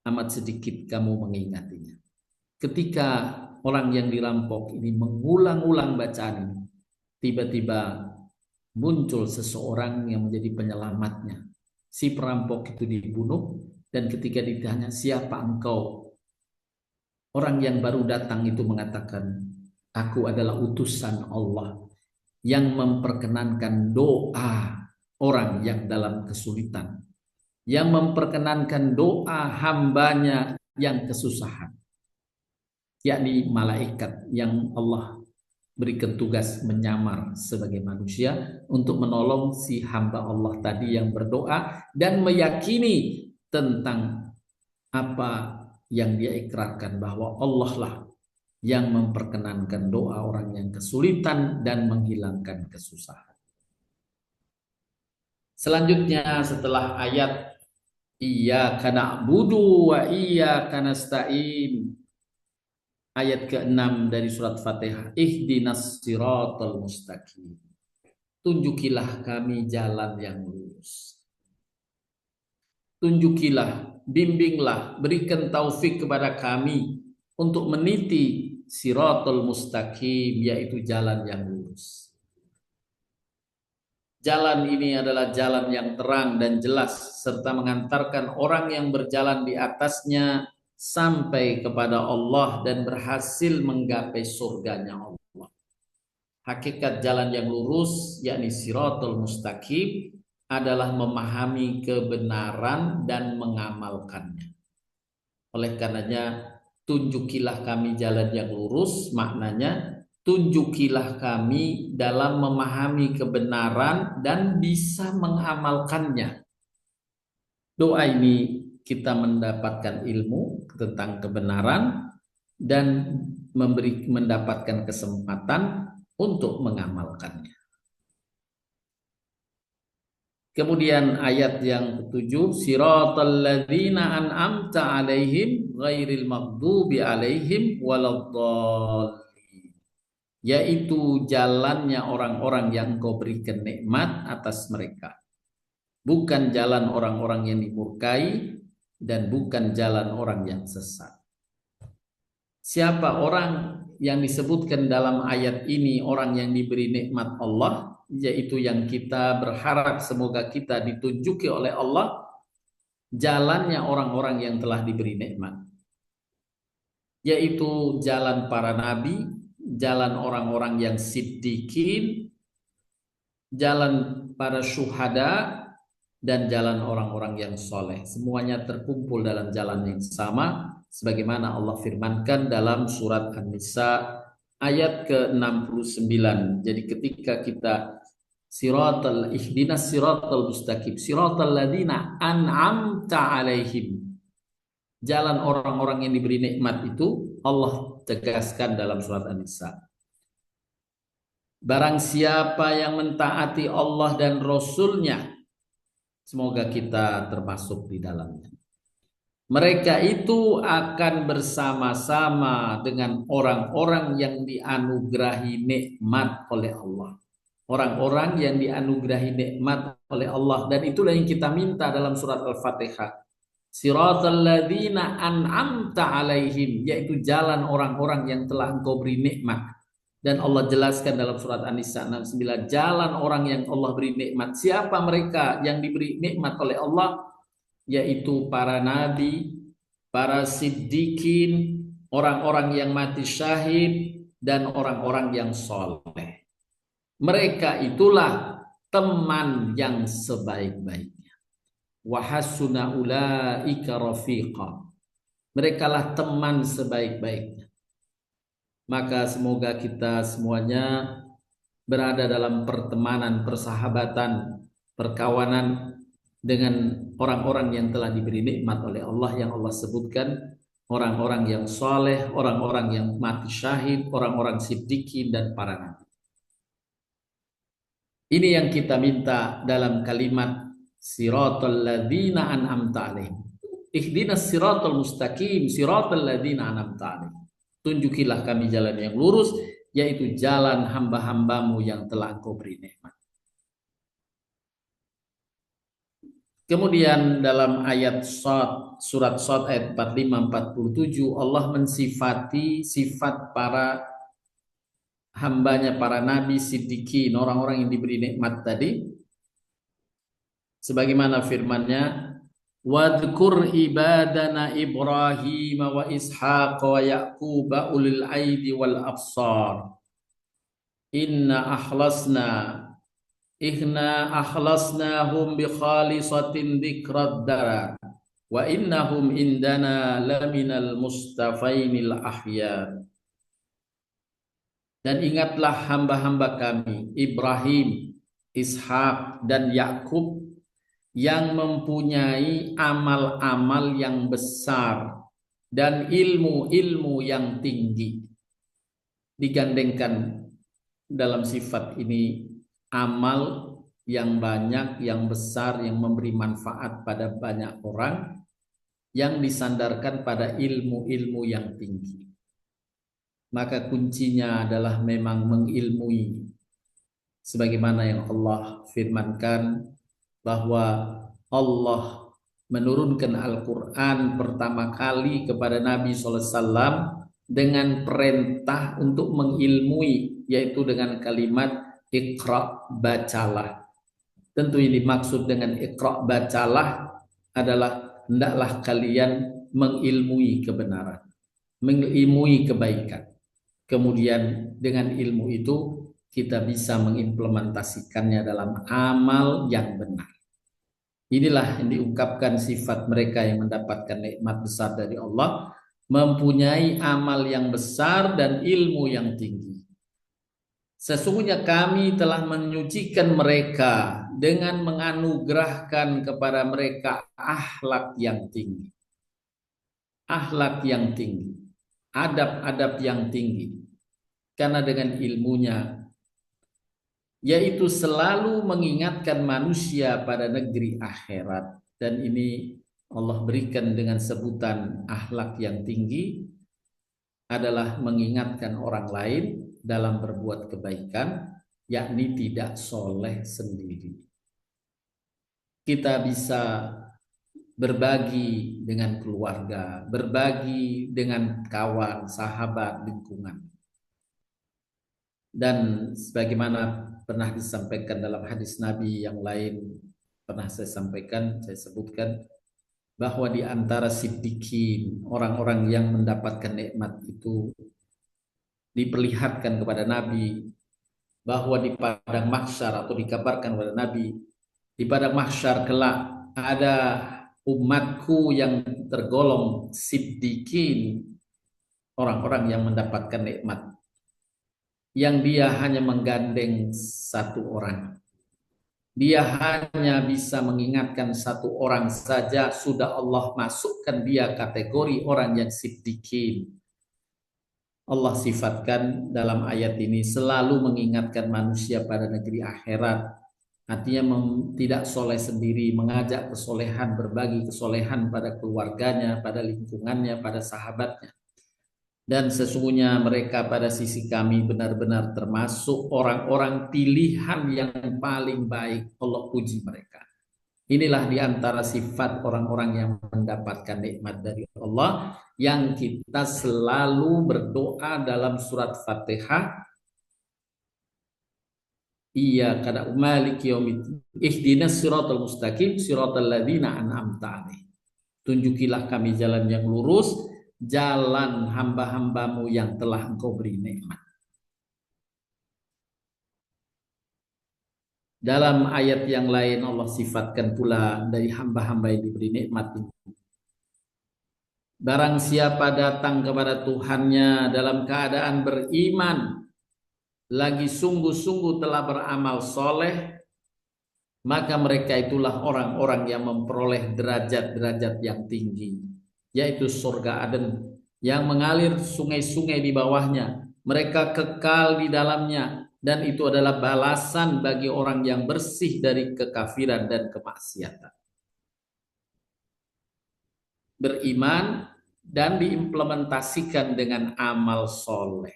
S1: Amat sedikit kamu mengingatinya. Ketika orang yang dirampok ini mengulang-ulang bacaan ini, tiba-tiba muncul seseorang yang menjadi penyelamatnya. Si perampok itu dibunuh, dan ketika ditanya, siapa engkau? Orang yang baru datang itu mengatakan, aku adalah utusan Allah yang memperkenankan doa orang yang dalam kesulitan, yang memperkenankan doa hambanya yang kesusahan, yakni malaikat yang Allah berikan tugas menyamar sebagai manusia untuk menolong si hamba Allah tadi yang berdoa dan meyakini tentang apa yang dia ikrarkan, bahwa Allah lah yang memperkenankan doa orang yang kesulitan dan menghilangkan kesusahan. Selanjutnya setelah ayat iyyaka na'budu wa iyyaka nasta'in, ayat ke-6 dari surat Fatihah, ihdinas siratal mustaqim, tunjukilah kami jalan yang lurus. Tunjukilah, bimbinglah, berikan taufik kepada kami untuk meniti siratal mustaqim, yaitu jalan yang lurus. Jalan ini adalah jalan yang terang dan jelas, serta mengantarkan orang yang berjalan di atasnya sampai kepada Allah dan berhasil menggapai surganya Allah. Hakikat jalan yang lurus, yakni siratal mustaqim, adalah memahami kebenaran dan mengamalkannya. Oleh karenanya, tunjukilah kami jalan yang lurus, maknanya tunjukilah kami dalam memahami kebenaran dan bisa mengamalkannya. Doa ini kita mendapatkan ilmu tentang kebenaran dan mendapatkan kesempatan untuk mengamalkannya. Kemudian ayat yang ketujuh, siratal ladzina an'amta 'alaihim ghairil maghdubi 'alaihim waladdallin, yaitu jalannya orang-orang yang Engkau berikan nikmat atas mereka, bukan jalan orang-orang yang dimurkai dan bukan jalan orang yang sesat. Siapa orang yang disebutkan dalam ayat ini orang yang diberi nikmat Allah, yaitu yang kita berharap semoga kita ditunjuki oleh Allah jalannya orang-orang yang telah diberi nikmat, yaitu jalan para nabi, jalan orang-orang yang siddiqin, jalan para syuhada, dan jalan orang-orang yang soleh. Semuanya terkumpul dalam jalan yang sama, sebagaimana Allah firmankan dalam surat An-Nisa ayat ke-69. Jadi ketika kita ihdinas siratal mustaqim siratal ladzina an'amta 'alaihim, jalan orang-orang yang diberi nikmat itu Allah tegaskan dalam surat An-Nisa. Barang siapa yang mentaati Allah dan Rasul-Nya, semoga kita termasuk di dalamnya, mereka itu akan bersama-sama dengan orang-orang yang dianugerahi nikmat oleh Allah. Orang-orang yang dianugerahi nikmat oleh Allah. Dan itulah yang kita minta dalam surat Al-Fatihah. Siratal ladzina an'amta 'alaihim, yaitu jalan orang-orang yang telah Engkau beri nikmat. Dan Allah jelaskan dalam surat An-Nisa 69, jalan orang yang Allah beri nikmat. Siapa mereka yang diberi nikmat oleh Allah? Yaitu para nabi, para siddiqin, orang-orang yang mati syahid, dan orang-orang yang soleh. Mereka itulah teman yang sebaik-baiknya. Wa hasuna ulaika rafiqa. Merekalah teman sebaik-baiknya. Maka semoga kita semuanya berada dalam pertemanan, persahabatan, perkawanan dengan orang-orang yang telah diberi nikmat oleh Allah, yang Allah sebutkan orang-orang yang soleh, orang-orang yang mati syahid, orang-orang siddiqin, dan para nabi. Ini yang kita minta dalam kalimat siratal ladzina an'amta 'alaihim. Ihdinas siratal mustaqim siratal ladzina an'amta 'alaihim. Tunjukilah kami jalan yang lurus, yaitu jalan hamba-hambamu yang telah Engkau beri nikmat. Kemudian dalam ayat surat Shad ayat 45-47 Allah mensifati sifat para hambanya, para nabi siddiqin, orang-orang yang diberi nikmat tadi, sebagaimana firman-Nya, wadhkur ibadana Ibrahim wa Ishaq wa Yaqub ulil aidi wal absar Ihna akhlasnahum bi khalisatin dzikrad darar wa innahum indana laminal mustafainil ahya. Dan ingatlah hamba-hamba kami Ibrahim, Ishak, dan Yakub yang mempunyai amal-amal yang besar dan ilmu-ilmu yang tinggi. Digandengkan dalam sifat ini amal yang banyak, yang besar, yang memberi manfaat pada banyak orang, yang disandarkan pada ilmu-ilmu yang tinggi. Maka kuncinya adalah memang mengilmui, sebagaimana yang Allah firmankan bahwa Allah menurunkan Al-Quran pertama kali kepada Nabi SAW dengan perintah untuk mengilmui, yaitu dengan kalimat Iqra, bacalah. Tentu ini dimaksud dengan Iqra, bacalah adalah hendaklah kalian mengilmui kebenaran, mengilmui kebaikan. Kemudian dengan ilmu itu kita bisa mengimplementasikannya dalam amal yang benar. Inilah yang diungkapkan sifat mereka yang mendapatkan nikmat besar dari Allah, mempunyai amal yang besar dan ilmu yang tinggi. Sesungguhnya kami telah menyucikan mereka dengan menganugerahkan kepada mereka akhlak yang tinggi. Akhlak yang tinggi, adab-adab yang tinggi. Karena dengan ilmunya, yaitu selalu mengingatkan manusia pada negeri akhirat. Dan ini Allah berikan dengan sebutan akhlak yang tinggi adalah mengingatkan orang lain dalam berbuat kebaikan, yakni tidak soleh sendiri. Kita bisa berbagi dengan keluarga, berbagi dengan kawan, sahabat, lingkungan. Dan sebagaimana pernah disampaikan dalam hadis Nabi yang lain, pernah saya sampaikan, saya sebutkan, bahwa di antara siddiqin, orang-orang yang mendapatkan nikmat itu, diperlihatkan kepada Nabi bahwa di padang mahsyar, atau dikabarkan kepada Nabi, di padang mahsyar kelak ada umatku yang tergolong siddiqin, orang-orang yang mendapatkan nikmat, yang dia hanya menggandeng satu orang. Dia hanya bisa mengingatkan satu orang saja, sudah Allah masukkan dia kategori orang yang siddiqin. Allah sifatkan dalam ayat ini selalu mengingatkan manusia pada negeri akhirat. Artinya tidak soleh sendiri, mengajak kesolehan, berbagi kesolehan pada keluarganya, pada lingkungannya, pada sahabatnya. Dan sesungguhnya mereka pada sisi kami benar-benar termasuk orang-orang pilihan yang paling baik. Allah puji mereka. Inilah di antara sifat orang-orang yang mendapatkan nikmat dari Allah, yang kita selalu berdoa dalam surat Fatihah. Iya kada maliki yaumiddin. Ihdinas siratal mustaqim siratal ladzina an'amta alaihim. Tunjukilah kami jalan yang lurus, jalan hamba-hambamu yang telah Engkau beri nikmat. Dalam ayat yang lain Allah sifatkan pula dari hamba-hamba yang diberi nikmat ini. Barang siapa datang kepada Tuhannya dalam keadaan beriman, lagi sungguh-sungguh telah beramal soleh, maka mereka itulah orang-orang yang memperoleh derajat-derajat yang tinggi, yaitu surga Aden yang mengalir sungai-sungai di bawahnya. Mereka kekal di dalamnya, dan itu adalah balasan bagi orang yang bersih dari kekafiran dan kemaksiatan. Beriman dan diimplementasikan dengan amal soleh.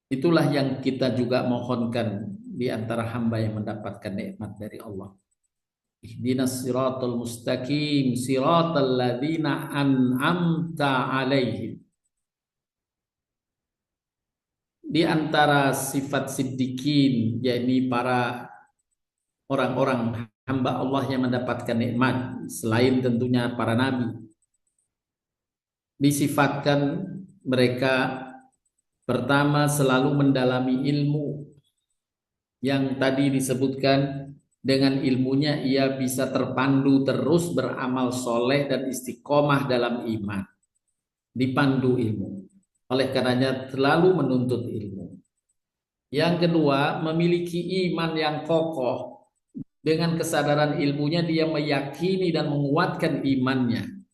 S1: Itulah yang kita juga mohonkan di antara hamba yang mendapatkan nikmat dari Allah. Ihdinas siratal mustaqim siratal ladzina an'amta alaihim. Di antara sifat siddiqin, yakni para orang-orang hamba Allah yang mendapatkan nikmat, selain tentunya para nabi, disifatkan mereka pertama selalu mendalami ilmu, yang tadi disebutkan dengan ilmunya ia bisa terpandu terus beramal soleh dan istiqomah dalam iman, dipandu ilmu. Oleh karenanya selalu menuntut ilmu. Yang kedua, memiliki iman yang kokoh. Dengan kesadaran ilmunya dia meyakini dan menguatkan imannya.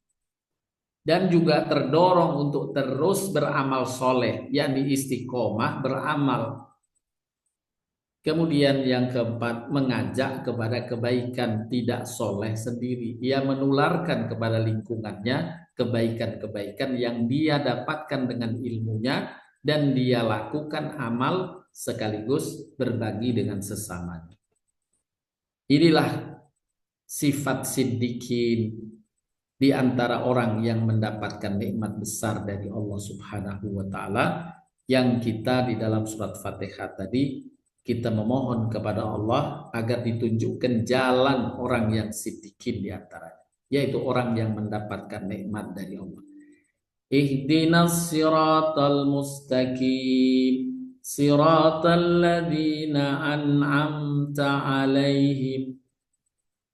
S1: Dan juga terdorong untuk terus beramal soleh, yakni istiqomah beramal. Kemudian yang keempat, mengajak kepada kebaikan, tidak soleh sendiri. Ia menularkan kepada lingkungannya kebaikan-kebaikan yang dia dapatkan dengan ilmunya, dan dia lakukan amal sekaligus berbagi dengan sesamanya. Inilah sifat siddiqin di antara orang yang mendapatkan nikmat besar dari Allah Subhanahu wa taala, yang kita di dalam surat Fatihah tadi kita memohon kepada Allah agar ditunjukkan jalan orang yang siddiqin di antaranya, yaitu orang yang mendapatkan nikmat dari Allah. Ihdinas siratal mustaqim. siratal ladzina an'amta alaihim,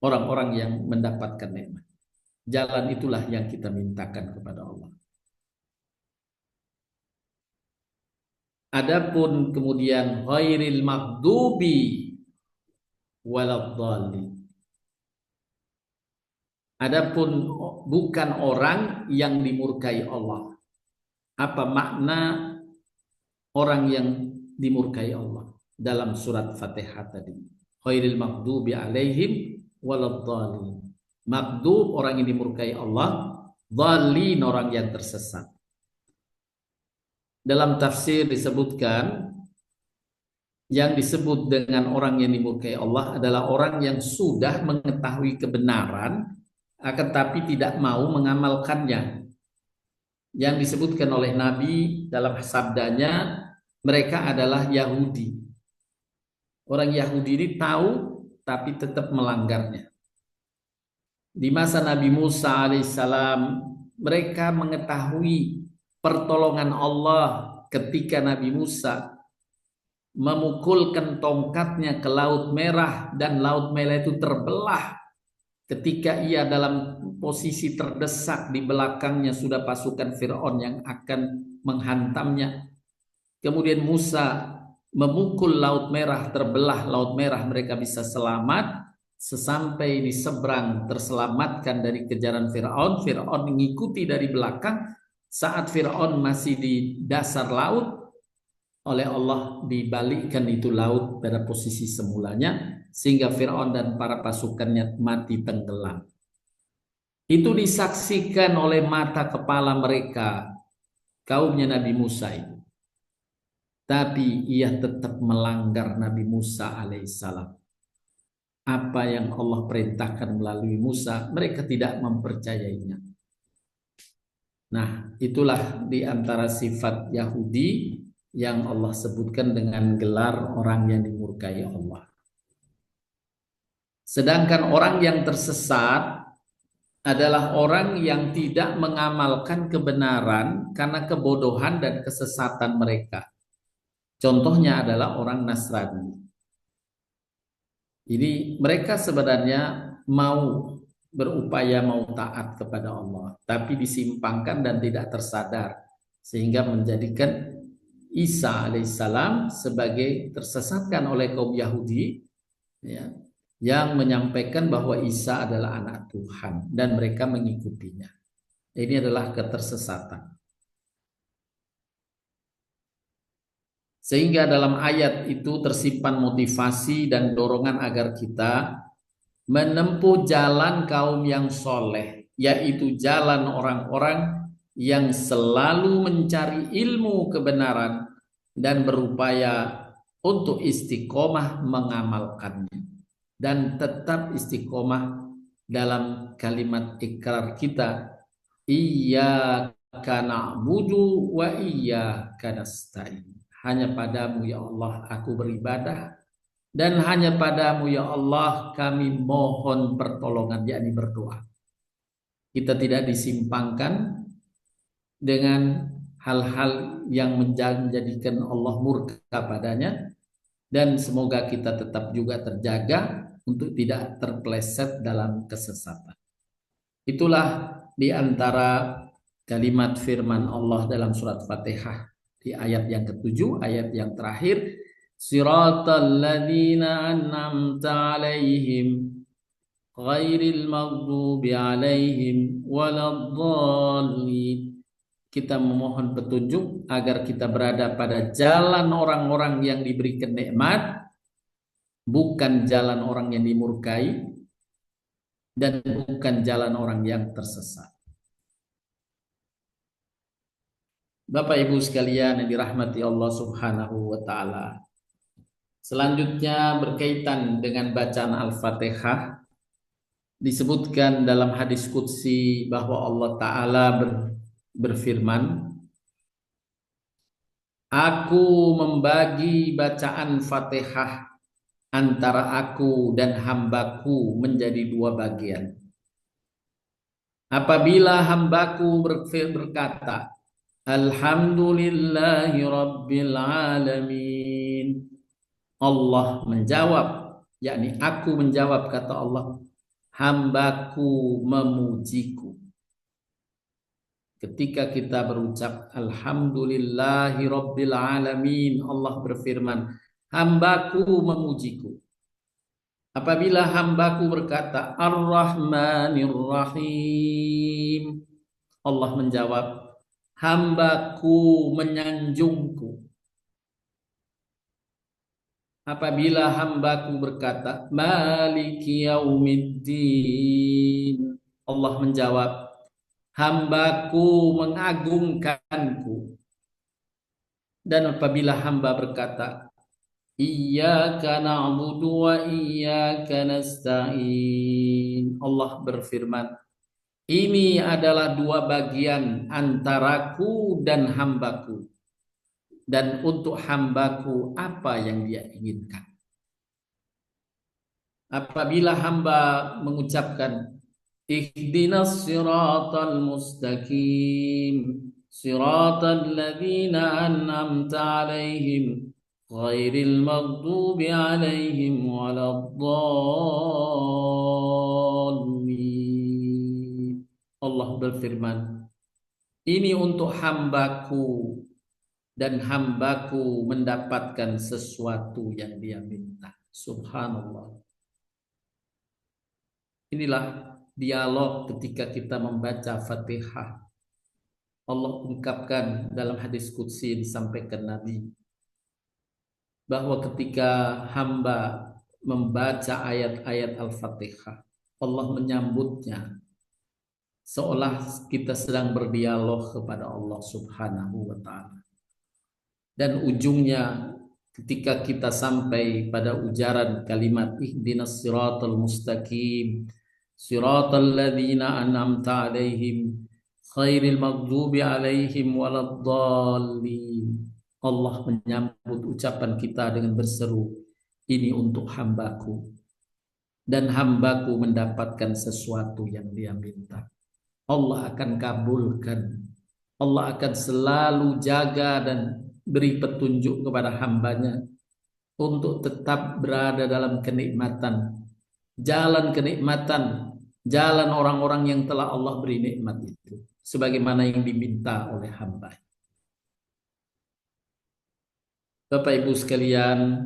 S1: orang-orang yang mendapatkan nikmat. Jalan itulah yang kita mintakan kepada Allah. Adapun kemudian ghairil maghdubi waladdallin. Adapun bukan orang yang dimurkai Allah. Apa makna orang yang dimurkai Allah dalam surat Fatihah tadi? Ghairil maghdubi alaihim waladdallin. Maghdub orang yang dimurkai Allah, dhalin orang yang tersesat. Dalam tafsir disebutkan yang disebut dengan orang yang dimurkai Allah adalah orang yang sudah mengetahui kebenaran akan tapi tidak mau mengamalkannya. Yang disebutkan oleh Nabi dalam sabdanya, mereka adalah Yahudi. Orang Yahudi ini tahu tapi tetap melanggarnya. Di masa Nabi Musa alaihissalam, mereka mengetahui pertolongan Allah ketika Nabi Musa memukulkan tongkatnya ke Laut Merah dan Laut Merah itu terbelah. Ketika ia dalam posisi terdesak, di belakangnya sudah pasukan Fir'aun yang akan menghantamnya. Kemudian Musa memukul Laut Merah, terbelah Laut Merah, mereka bisa selamat. Sesampai di seberang terselamatkan dari kejaran Fir'aun, Fir'aun mengikuti dari belakang. Saat Fir'aun masih di dasar laut, oleh Allah dibalikkan itu laut pada posisi semulanya, sehingga Fir'aun dan para pasukannya mati tenggelam. Itu disaksikan oleh mata kepala mereka, kaumnya Nabi Musa itu. Tapi ia tetap melanggar Nabi Musa alaihissalam. Apa yang Allah perintahkan melalui Musa, mereka tidak mempercayainya. Nah, itulah di antara sifat Yahudi yang Allah sebutkan dengan gelar orang yang dimurkai Allah. Sedangkan orang yang tersesat adalah orang yang tidak mengamalkan kebenaran karena kebodohan dan kesesatan mereka. Contohnya adalah orang Nasrani. Jadi mereka sebenarnya mau berupaya mau taat kepada Allah, tapi disimpangkan dan tidak tersadar, sehingga menjadikan Isa alaihissalam sebagai tersesatkan oleh kaum Yahudi, ya, yang menyampaikan bahwa Isa adalah anak Tuhan dan mereka mengikutinya. Ini adalah ketersesatan. Sehingga dalam ayat itu tersimpan motivasi dan dorongan agar kita menempuh jalan kaum yang soleh, yaitu jalan orang-orang yang selalu mencari ilmu kebenaran dan berupaya untuk istiqomah mengamalkannya, dan tetap istiqomah dalam kalimat ikrar kita, iyyaka na'budu wa iyyaka nasta'in. Hanya padamu ya Allah aku beribadah, dan hanya padamu ya Allah kami mohon pertolongan, yakni berdoa. Kita tidak disimpangkan dengan hal-hal yang menjadikan Allah murka padanya, dan semoga kita tetap juga terjaga untuk tidak terpeleset dalam kesesatan. Itulah di antara kalimat firman Allah dalam surat Fatihah di ayat yang ke-7, ayat yang terakhir, siratal ladzina an'amta alaihim ghairil maghdubi alaihim waladdallin. Kita memohon petunjuk agar kita berada pada jalan orang-orang yang diberikan nikmat, bukan jalan orang yang dimurkai, dan bukan jalan orang yang tersesat. Bapak Ibu sekalian yang dirahmati Allah Subhanahu wa taala. Selanjutnya berkaitan dengan bacaan Al-Fatihah, disebutkan dalam hadis qudsi bahwa Allah taala berfirman, aku membagi bacaan Fatihah antara aku dan hambaku menjadi dua bagian. Apabila hambaku berkata, Alhamdulillahi Rabbil Alamin. Allah menjawab, yakni aku menjawab, kata Allah, hambaku memujiku. Ketika kita berucap Alhamdulillahi Rabbil Alamin, Allah berfirman, hambaku memujiku. Apabila hambaku berkata Ar-Rahmanir Rahim, Allah menjawab, hambaku menyanjungku. Apabila hambaku berkata Maliki Yaumiddin, Allah menjawab, hambaku mengagungkanku. Dan apabila hamba berkata Iyyaka na'budu wa iyyaka nasta'in, Allah berfirman, ini adalah dua bagian antaraku dan hambaku. Dan untuk hambaku apa yang dia inginkan. Apabila hamba mengucapkan ihdinas siratal mustaqim siratal ladzina an'amta 'alaihim ghairil maghdubi 'alaihim waladdallin. Allah berfirman, ini untuk hambaku dan hambaku mendapatkan sesuatu yang dia minta. Subhanallah. Inilah dialog ketika kita membaca Fatihah. Allah ungkapkan dalam hadis qudsi disampaikan Nabi bahwa ketika hamba membaca ayat-ayat Al-Fatihah, Allah menyambutnya seolah kita sedang berdialog kepada Allah Subhanahu wa ta'ala. Dan ujungnya ketika kita sampai pada ujaran kalimat ihdinas siratal mustaqim siratal ladzina an'amta 'alaihim ghairil maghdubi 'alaihim waladdallin, Allah menyambut ucapan kita dengan berseru, ini untuk hambaku dan hambaku mendapatkan sesuatu yang dia minta. Allah akan kabulkan. Allah akan selalu jaga dan beri petunjuk kepada hambanya untuk tetap berada dalam kenikmatan, jalan kenikmatan, jalan orang-orang yang telah Allah beri nikmat itu, sebagaimana yang diminta oleh hamba. Bapak Ibu sekalian,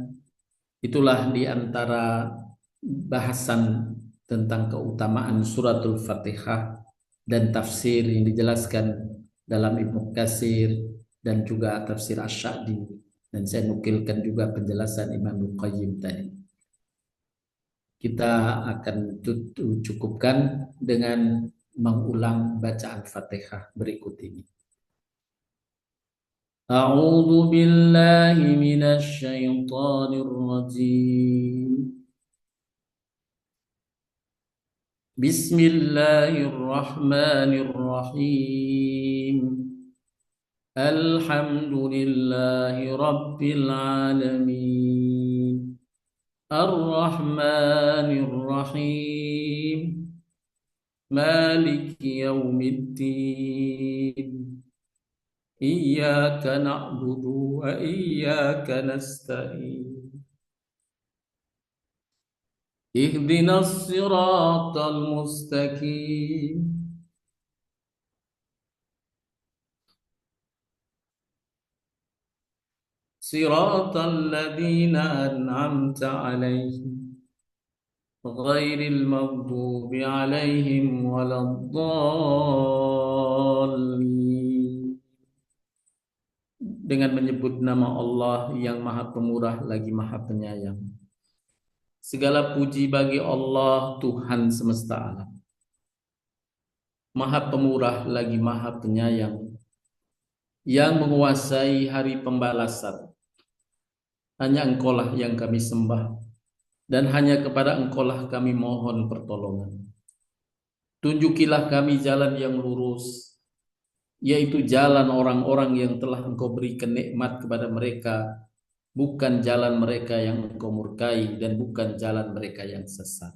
S1: itulah di antara bahasan tentang keutamaan suratul Fatihah dan tafsir yang dijelaskan dalam Ibnu Katsir dan juga tafsir Asy-Sya'di, dan saya nukilkan juga penjelasan Imam Al-Qayyim tadi. Kita akan cukupkan dengan mengulang bacaan Fatihah berikut ini. A'udzu billahi minasy syaithanir rajim. Bismillahirrahmanirrahim. Alhamdulillahi Rabbil Alamin. Ar-Rahmanir Rahim. Maliki Yaumiddin. Iyyaka na'budu wa iyyaka nasta'in. Ihdinas siratal mustaqim siratal ladzina an'amta 'alaihim ghairil maghdubi 'alaihim waladdallin. Dengan menyebut nama Allah yang Maha Pemurah lagi Maha Penyayang. Segala puji bagi Allah Tuhan semesta alam, Maha Pemurah lagi Maha Penyayang, yang menguasai hari pembalasan. Hanya Engkaulah yang kami sembah, dan hanya kepada Engkaulah kami mohon pertolongan. Tunjukilah kami jalan yang lurus, yaitu jalan orang-orang yang telah Engkau berikan nikmat kepada mereka, bukan jalan mereka yang Engkau murkai, dan bukan jalan mereka yang sesat.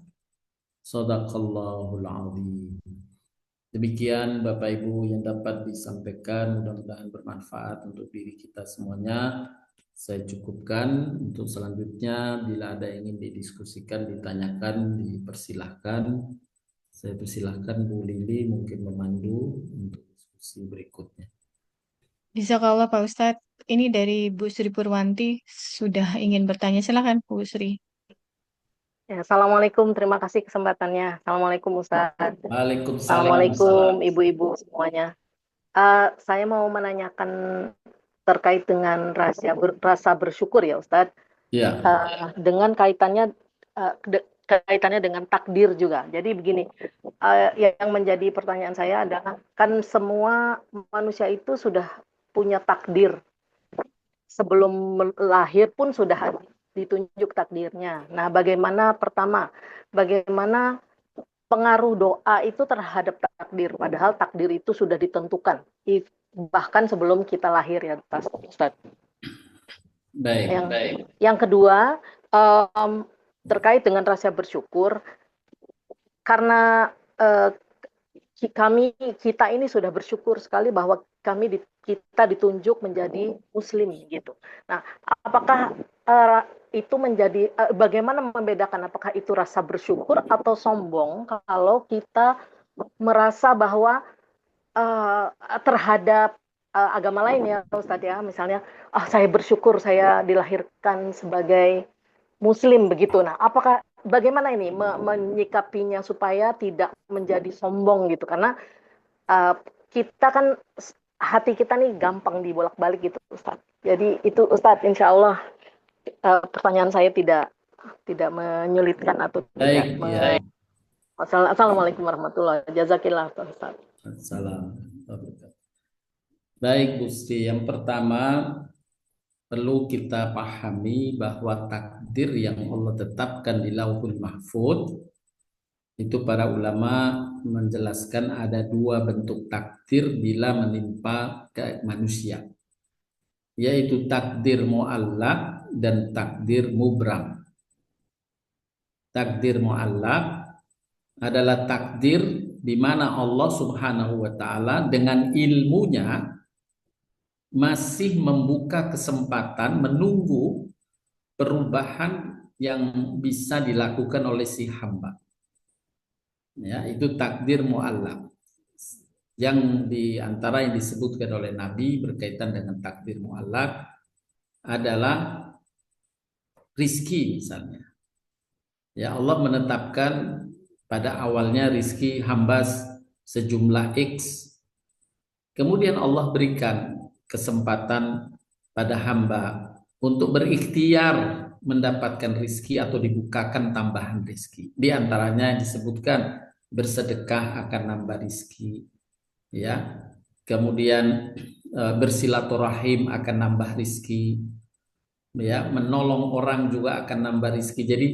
S1: Shadaqallahul azim. Demikian Bapak Ibu yang dapat disampaikan, mudah-mudahan bermanfaat untuk diri kita semuanya. Saya cukupkan. Untuk selanjutnya bila ada yang ingin didiskusikan, ditanyakan, dipersilahkan. Saya persilahkan Bu Lili mungkin memandu untuk diskusi berikutnya.
S3: Jazakallah Pak Ustadz. Ini dari Bu Sri Purwanti sudah ingin bertanya. Silakan Bu Sri.
S2: Ya, Assalamualaikum, terima kasih kesempatannya. Assalamualaikum Ustaz.
S1: Waalaikumsalam.
S2: Assalamualaikum ibu-ibu semuanya. Saya mau menanyakan terkait dengan rasa bersyukur ya Ustadz.
S1: Ya.
S2: Dengan kaitannya dengan takdir juga. Jadi begini, yang menjadi pertanyaan saya adalah kan semua manusia itu sudah punya takdir. Sebelum lahir pun sudah ditunjuk takdirnya. Nah, bagaimana pengaruh doa itu terhadap takdir, padahal takdir itu sudah ditentukan, bahkan sebelum kita lahir ya, Ustaz.
S1: Baik.
S2: Yang kedua, terkait dengan rasa bersyukur, karena kita ini sudah bersyukur sekali bahwa kita ditunjuk menjadi muslim gitu. Nah, apakah itu menjadi bagaimana membedakan apakah itu rasa bersyukur atau sombong kalau kita merasa bahwa terhadap agama lain ya Ustadz ya, misalnya saya bersyukur saya dilahirkan sebagai muslim begitu. Nah, bagaimana ini menyikapinya supaya tidak menjadi sombong gitu, karena kita kan hati kita nih gampang dibolak-balik gitu Ustadz. Jadi itu Ustadz, insya Allah pertanyaan saya tidak menyulitkan atau
S1: Baik,
S2: tidak. Assalamualaikum warahmatullahi wabarakatuh. Jazakillah Ustaz.
S1: Assalamualaikum. Baik Bu Sri, yang pertama perlu kita pahami bahwa takdir yang Allah tetapkan di Lauhul Mahfuz itu para ulama menjelaskan ada dua bentuk takdir bila menimpa ke manusia, yaitu takdir mu'allaq dan takdir mubram. Takdir mu'allaq adalah takdir di mana Allah Subhanahu wa taala dengan ilmunya masih membuka kesempatan menunggu perubahan yang bisa dilakukan oleh si hamba. Ya, itu takdir mu'allaq. Yang di antara yang disebutkan oleh Nabi berkaitan dengan takdir mu'allaq adalah rizki misalnya. Ya, Allah menetapkan pada awalnya rizki hamba sejumlah X. Kemudian Allah berikan kesempatan pada hamba untuk berikhtiar mendapatkan rizki atau dibukakan tambahan rizki. Di antaranya disebutkan bersedekah akan nambah rizki, ya. Kemudian bersilaturahim akan nambah rizki, ya. Menolong orang juga akan nambah rizki. Jadi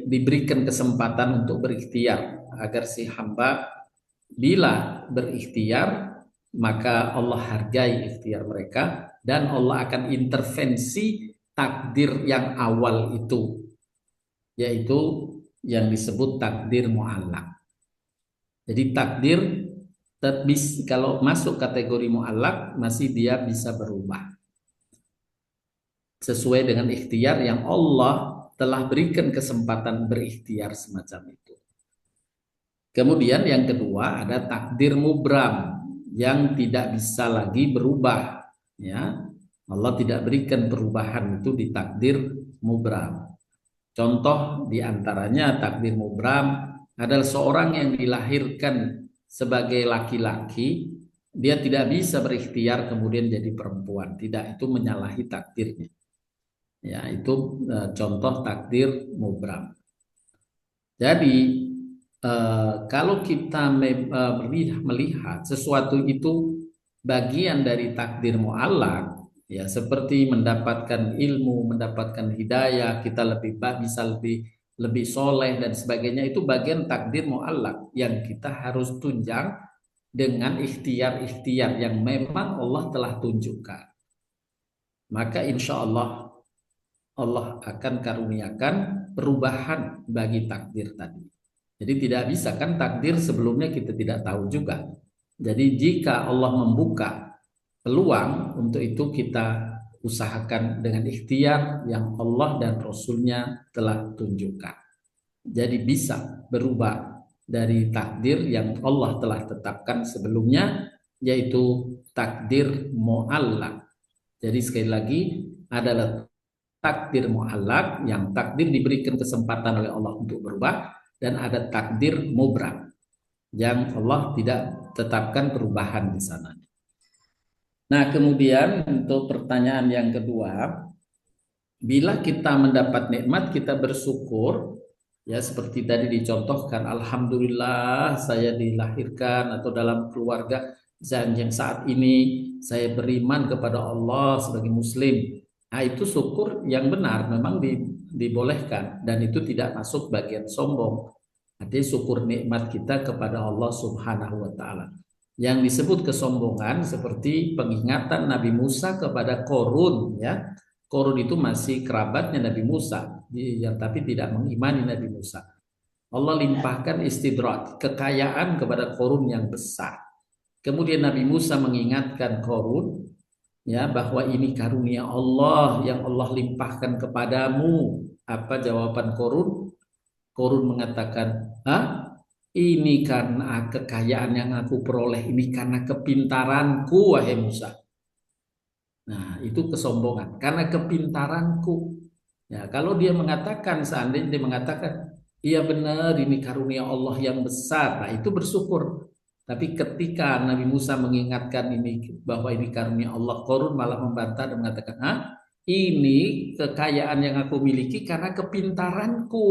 S1: diberikan kesempatan untuk berikhtiar agar si hamba bila berikhtiar maka Allah hargai ikhtiar mereka dan Allah akan intervensi takdir yang awal itu, yaitu yang disebut takdir mu'allaq. Jadi takdir kalau masuk kategori mu'allaq masih dia bisa berubah sesuai dengan ikhtiar yang Allah telah berikan kesempatan berikhtiar semacam itu. Kemudian yang kedua ada takdir mubram yang tidak bisa lagi berubah, ya. Allah tidak berikan perubahan itu di takdir mubram. Contoh diantaranya takdir mubram adalah seorang yang dilahirkan sebagai laki-laki, dia tidak bisa berikhtiar kemudian jadi perempuan. Tidak, itu menyalahi takdirnya. Ya, itu contoh takdir mubram. Jadi kalau kita melihat sesuatu itu bagian dari takdir mu'allaq, ya, seperti mendapatkan ilmu, mendapatkan hidayah, kita bisa lebih soleh dan sebagainya, itu bagian takdir mu'allaq yang kita harus tunjang dengan ikhtiar-ikhtiar yang memang Allah telah tunjukkan. Maka insya Allah Allah akan karuniakan perubahan bagi takdir tadi. Jadi tidak bisa kan takdir sebelumnya kita tidak tahu juga. Jadi jika Allah membuka peluang untuk itu kita usahakan dengan ikhtiar yang Allah dan Rasulnya telah tunjukkan. Jadi bisa berubah dari takdir yang Allah telah tetapkan sebelumnya, yaitu takdir mu'allaq. Jadi sekali lagi adalah takdir mu'allaq yang takdir diberikan kesempatan oleh Allah untuk berubah, dan ada takdir mubram yang Allah tidak tetapkan perubahan di sana. Nah, kemudian untuk pertanyaan yang kedua, bila kita mendapat nikmat kita bersyukur, ya seperti tadi dicontohkan, alhamdulillah saya dilahirkan atau dalam keluarga yang saat ini saya beriman kepada Allah sebagai muslim. Nah, itu syukur yang benar, memang dibolehkan dan itu tidak masuk bagian sombong. Artinya syukur nikmat kita kepada Allah Subhanahu wa taala. Yang disebut kesombongan seperti pengingatan Nabi Musa kepada Korun, ya. Korun itu masih kerabatnya Nabi Musa, yang tapi tidak mengimani Nabi Musa. Allah limpahkan istidrak, kekayaan kepada Korun yang besar. Kemudian Nabi Musa mengingatkan Korun, ya, bahwa ini karunia Allah yang Allah limpahkan kepadamu. Apa jawaban Korun? Korun mengatakan, ini karena kekayaan yang aku peroleh, ini karena kepintaranku, wahai Musa. Nah, itu kesombongan karena kepintaranku. Ya, kalau dia mengatakan, seandainya dia mengatakan, iya benar ini karunia Allah yang besar, nah itu bersyukur. Tapi ketika Nabi Musa mengingatkan ini bahwa ini karunia Allah, Korun malah membantah dan mengatakan, ini kekayaan yang aku miliki karena kepintaranku.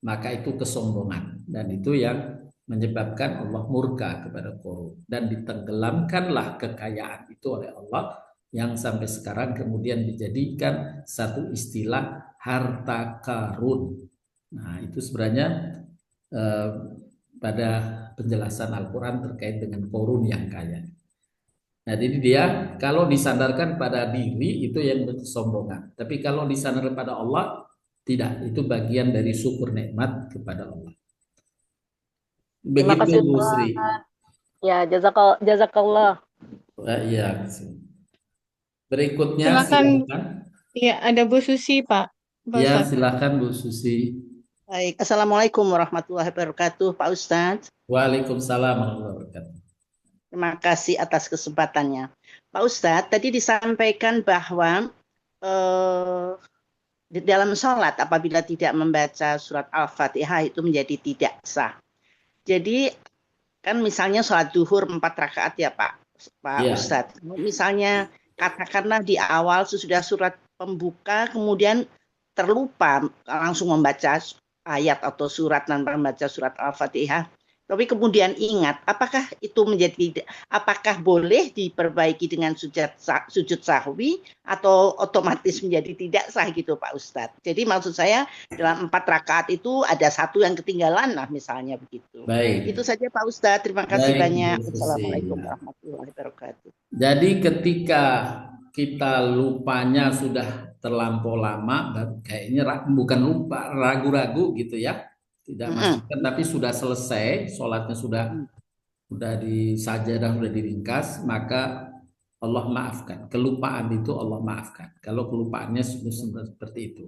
S1: Maka itu kesombongan, dan itu yang menyebabkan Allah murka kepada Korun, dan ditenggelamkanlah kekayaan itu oleh Allah, yang sampai sekarang kemudian dijadikan satu istilah harta karun. Nah, itu sebenarnya pada penjelasan Al-Quran terkait dengan Korun yang kaya. Nah, jadi dia kalau disandarkan pada diri itu yang berkesombongan, tapi kalau disandarkan pada Allah tidak, itu bagian dari syukur nikmat kepada Allah.
S2: Terima
S1: Begitu
S2: kasih
S1: Bu
S2: Ustaz.
S1: Sri.
S2: Ya, jazakallah.
S1: Iya. Berikutnya
S3: Silakan.
S1: silakan.
S3: Ya, ada Bu Susi, Pak.
S1: Ya,
S3: Ustadz.
S1: silakan Bu Susi.
S4: Baik, Assalamualaikum warahmatullahi wabarakatuh, Pak Ustadz.
S1: Waalaikumsalam warahmatullahi wabarakatuh.
S4: Terima kasih atas kesempatannya. Pak Ustadz, tadi disampaikan bahwa di dalam sholat apabila tidak membaca surat Al-Fatihah itu menjadi tidak sah. Jadi kan misalnya sholat duhur 4 rakaat ya Pak
S1: Iya.
S4: Ustadz. Misalnya katakanlah di awal sesudah surat pembuka kemudian terlupa langsung membaca ayat atau surat tanpa membaca surat Al-Fatihah. Tapi kemudian ingat, apakah boleh diperbaiki dengan sujud sahwi atau otomatis menjadi tidak sah gitu Pak Ustadz. Jadi maksud saya dalam 4 rakaat itu ada satu yang ketinggalan lah misalnya begitu.
S1: Baik.
S4: Itu saja Pak Ustadz, terima kasih
S1: Baik,
S4: banyak.
S1: Bu Susi.
S4: Assalamualaikum warahmatullahi wabarakatuh.
S1: Jadi ketika kita lupanya sudah terlampau lama, kayaknya bukan lupa, ragu-ragu gitu ya, tidak masukkan, tapi sudah selesai, sholatnya sudah di sajadah, sudah diringkas, maka Allah maafkan. Kelupaan itu Allah maafkan. Kalau kelupaannya sudah seperti itu.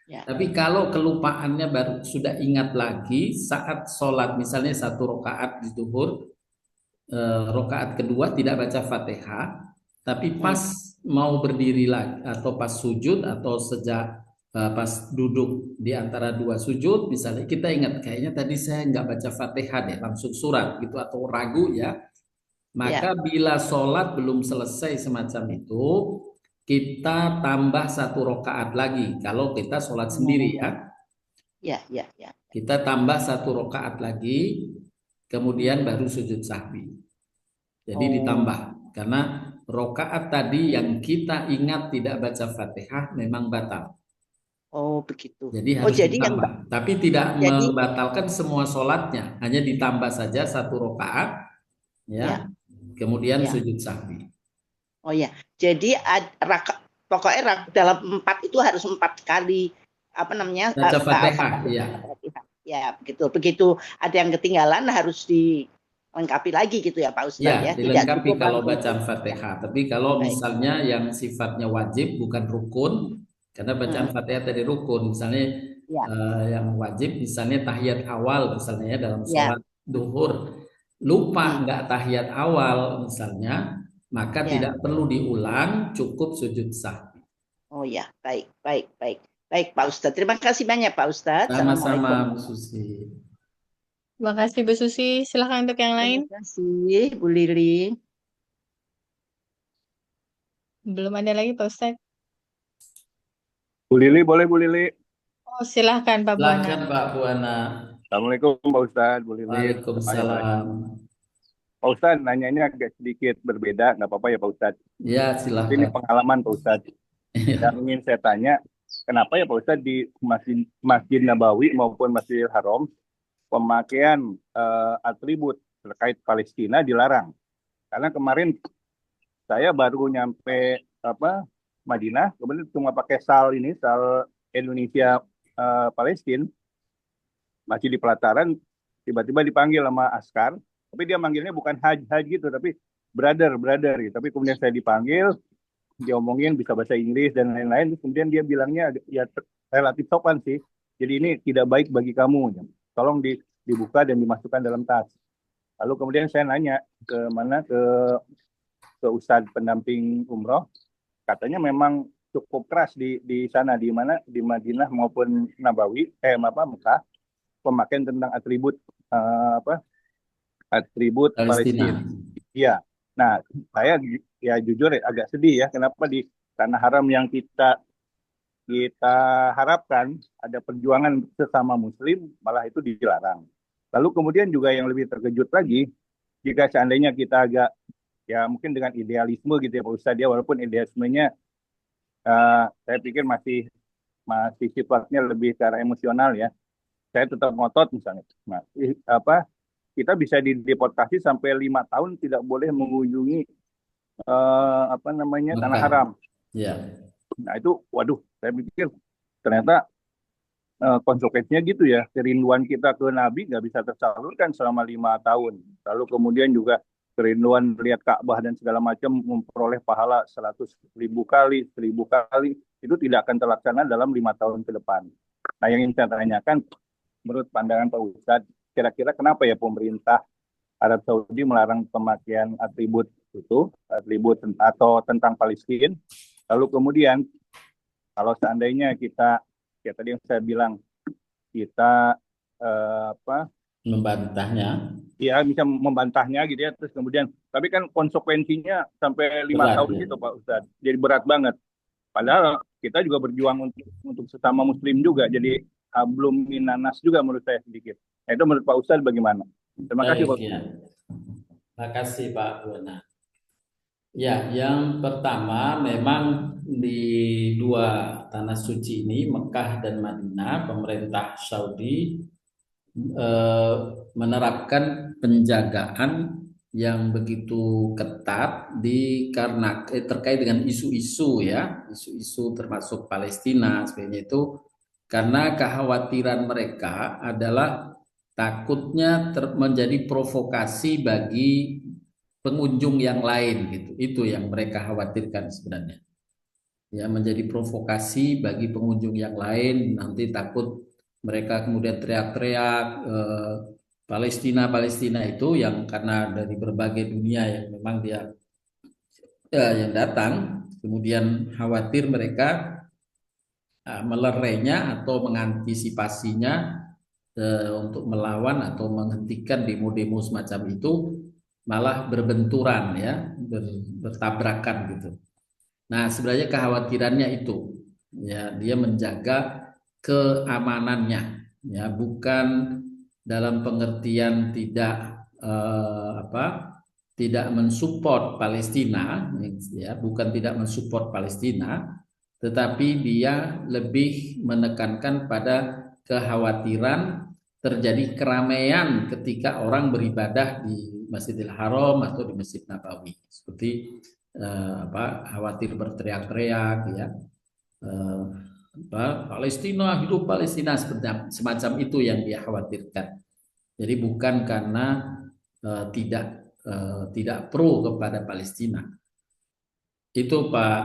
S1: Ya. Tapi kalau kelupaannya baru sudah ingat lagi saat sholat, misalnya 1 rakaat di zuhur, rakaat kedua tidak baca Fatihah, tapi pas mau berdiri lagi atau pas sujud atau sejak pas duduk di antara 2 sujud, misalnya kita ingat kayaknya tadi saya nggak baca Fatihah deh, langsung surat gitu atau ragu ya, maka bila sholat belum selesai semacam itu, kita tambah 1 rakaat lagi kalau kita sholat sendiri ya.
S4: Ya.
S1: Kita tambah 1 rakaat lagi, kemudian baru sujud sahwi. Jadi ditambah karena rakaat tadi yang kita ingat tidak baca Fatihah memang batal.
S4: Oh begitu.
S1: Jadi harus ditambah. Tapi tidak membatalkan semua sholatnya, hanya ditambah saja 1 rakaat, ya. Kemudian sujud sahwi.
S4: Oh ya, jadi pokoknya dalam 4 itu harus 4 kali baca
S1: Fatihah, ya.
S4: Ya, begitu ada yang ketinggalan harus dilengkapi lagi gitu ya Pak Ustadz
S1: Ya,
S4: ya. Tidak
S1: dilengkapi
S4: cukup
S1: kalau
S4: langsung.
S1: bacaan
S4: Ya,
S1: Fatihah. Tapi kalau
S4: baik.
S1: misalnya yang sifatnya wajib bukan rukun, karena bacaan
S4: Hmm,
S1: Fatihah tadi rukun, misalnya
S4: ya,
S1: yang wajib, misalnya tahiyat awal, misalnya ya dalam
S4: ya,
S1: sholat duhur, lupa
S4: hmm,
S1: nggak tahiyat awal, misalnya, maka
S4: ya.
S1: tidak perlu diulang, cukup sujud sahwi.
S4: Oh ya, baik, baik, baik. Baik Pak Ustadz. Terima kasih banyak Pak Ustadz.
S1: Sama-sama,
S4: Assalamualaikum.
S1: Bu Susi.
S3: Terima kasih Bu Susi. Silakan untuk yang lain.
S4: Terima kasih Bu Lili.
S3: Belum ada lagi Pak Ustadz.
S5: Bu Lili, boleh Bu Lili?
S3: Oh, silahkan Pak Buana.
S1: Silakan Pak Buana.
S5: Assalamualaikum Pak Ustadz, Bu Lili.
S1: Waalaikumsalam.
S5: Pak Ustadz, nanyanya agak sedikit berbeda, nggak apa-apa ya Pak Ustadz?
S1: Ya,
S5: Ini
S1: silakan.
S5: pengalaman Pak Ustadz. Yang ingin saya tanya, kenapa ya Pak Ustadz di Masjid Nabawi maupun Masjidil Haram, pemakaian atribut terkait Palestina dilarang? Karena kemarin saya baru nyampe Madinah, kemudian cuma pakai sal Indonesia Palestina, masih di pelataran, tiba-tiba dipanggil sama askar, tapi dia manggilnya bukan haji gitu, tapi brother gitu. Tapi kemudian saya dipanggil, dia omongin bisa bahasa Inggris dan lain-lain, terus kemudian dia bilangnya ya relatif sopan sih, jadi ini tidak baik bagi kamu, tolong dibuka dan dimasukkan dalam tas. Lalu kemudian saya nanya ke Ustadz pendamping umroh, katanya memang cukup keras di sana, di mana di Madinah maupun Nabawi, Mekah, pemakaian tentang atribut
S1: Palestina.
S5: Palestina. Iya. Nah, saya ya jujur agak sedih ya, kenapa di tanah haram yang kita harapkan ada perjuangan sesama Muslim, malah itu dilarang. Lalu kemudian juga yang lebih terkejut lagi, jika seandainya kita agak ya mungkin dengan idealisme gitu ya Pak Ustadz ya, walaupun idealismenya saya pikir masih sifatnya lebih ke arah emosional ya. Saya tetap ngotot misalnya. Nah, kita bisa dideportasi sampai 5 tahun tidak boleh mengunjungi tanah
S1: Mekah.
S5: haram.
S1: Ya.
S5: Nah itu, waduh, saya pikir ternyata konsekuensinya gitu ya. Kerinduan kita ke Nabi nggak bisa tersalurkan selama 5 tahun. Lalu kemudian juga kerinduan melihat Ka'bah dan segala macam memperoleh pahala 100.000 kali, 1.000 kali, itu tidak akan terlaksana dalam 5 tahun ke depan. Nah yang ingin saya tanyakan, menurut pandangan Pak Ustadz, kira-kira kenapa ya pemerintah Arab Saudi melarang pemakaian atribut atau tentang Palestina? Lalu kemudian kalau seandainya kita, ya tadi yang saya bilang, kita
S1: Membantahnya.
S5: ya bisa membantahnya gitu ya, terus kemudian, tapi kan konsekuensinya sampai 5 tahun
S1: Ya.
S5: gitu Pak Ustadz, jadi berat banget. Padahal kita juga berjuang untuk sesama Muslim juga, jadi belum minanas juga menurut saya sedikit. Nah, itu menurut Pak Ustadz bagaimana? Terima kasih Pak.
S1: Ya. Terima kasih Pak Buana. Ya, yang pertama memang di dua tanah suci ini, Mekah dan Madinah, pemerintah Saudi menerapkan penjagaan yang begitu ketat karena terkait dengan isu-isu ya, isu-isu termasuk Palestina sebenarnya itu, karena kekhawatiran mereka adalah takutnya menjadi provokasi bagi pengunjung yang lain gitu. Itu yang mereka khawatirkan sebenarnya. Ya, menjadi provokasi bagi pengunjung yang lain, nanti takut mereka kemudian teriak-teriak Palestina itu, yang karena dari berbagai dunia yang memang dia yang datang, kemudian khawatir mereka melerainya atau mengantisipasinya untuk melawan atau menghentikan demo-demo semacam itu, malah berbenturan ya, bertabrakan gitu. Nah, sebenarnya kekhawatirannya itu ya, dia menjaga keamanannya ya, bukan dalam pengertian tidak mensupport Palestina ya, bukan tidak mensupport Palestina, tetapi dia lebih menekankan pada kekhawatiran terjadi keramaian ketika orang beribadah di Masjidil Haram atau di Masjid Nabawi, seperti khawatir berteriak-teriak ya, Palestina, hidup Palestina, semacam itu yang dia khawatirkan. Jadi bukan karena tidak pro kepada Palestina. Itu Pak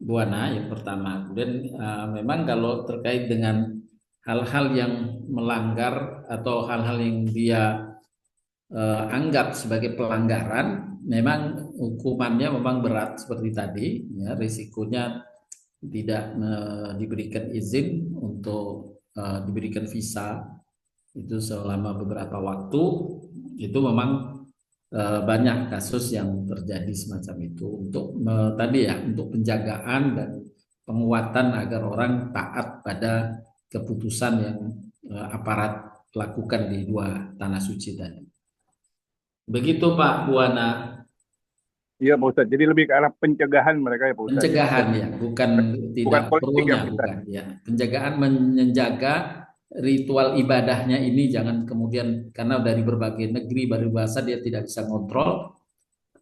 S1: Buana yang pertama. Kemudian memang kalau terkait dengan hal-hal yang melanggar atau hal-hal yang dia anggap sebagai pelanggaran, memang hukumannya memang berat seperti tadi, ya, risikonya tidak diberikan izin untuk diberikan visa itu selama beberapa waktu. Itu memang banyak kasus yang terjadi semacam itu untuk tadi ya, untuk penjagaan dan penguatan agar orang taat pada keputusan yang aparat lakukan di dua tanah suci tadi. Begitu Pak Buana.
S5: Iya Pak Ustadz, jadi lebih ke arah pencegahan mereka ya Pak Ustadz.
S1: Pencegahan ya, bukan tidak
S5: politik ya,
S1: perlunya, bukan ya. Penjagaan menjaga ritual ibadahnya ini jangan kemudian karena dari berbagai negeri baru bahasa dia tidak bisa kontrol,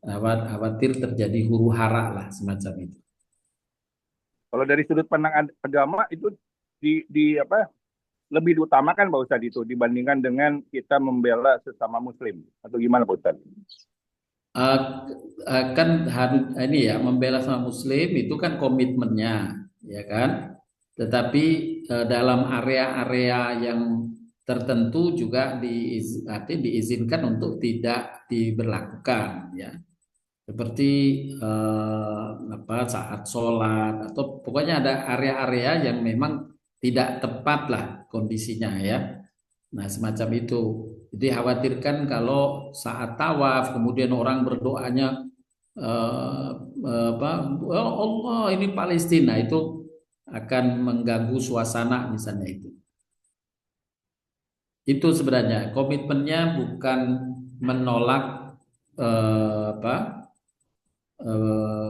S1: khawatir terjadi huru hara lah semacam itu.
S5: Kalau dari sudut pandang agama itu di apa lebih diutamakan Pak Ustadz itu dibandingkan dengan kita membela sesama Muslim atau gimana Pak Ustadz?
S1: Kan harus ini ya, membela sama Muslim itu kan komitmennya, ya kan. Tetapi dalam area-area yang tertentu juga diizinkan untuk tidak diberlakukan, ya. Seperti saat sholat atau pokoknya ada area-area yang memang tidak tepat lah kondisinya, ya. Nah, semacam itu. Jadi khawatirkan kalau saat tawaf kemudian orang berdoanya "Oh Allah ini Palestina", itu akan mengganggu suasana misalnya itu. Itu sebenarnya komitmennya bukan menolak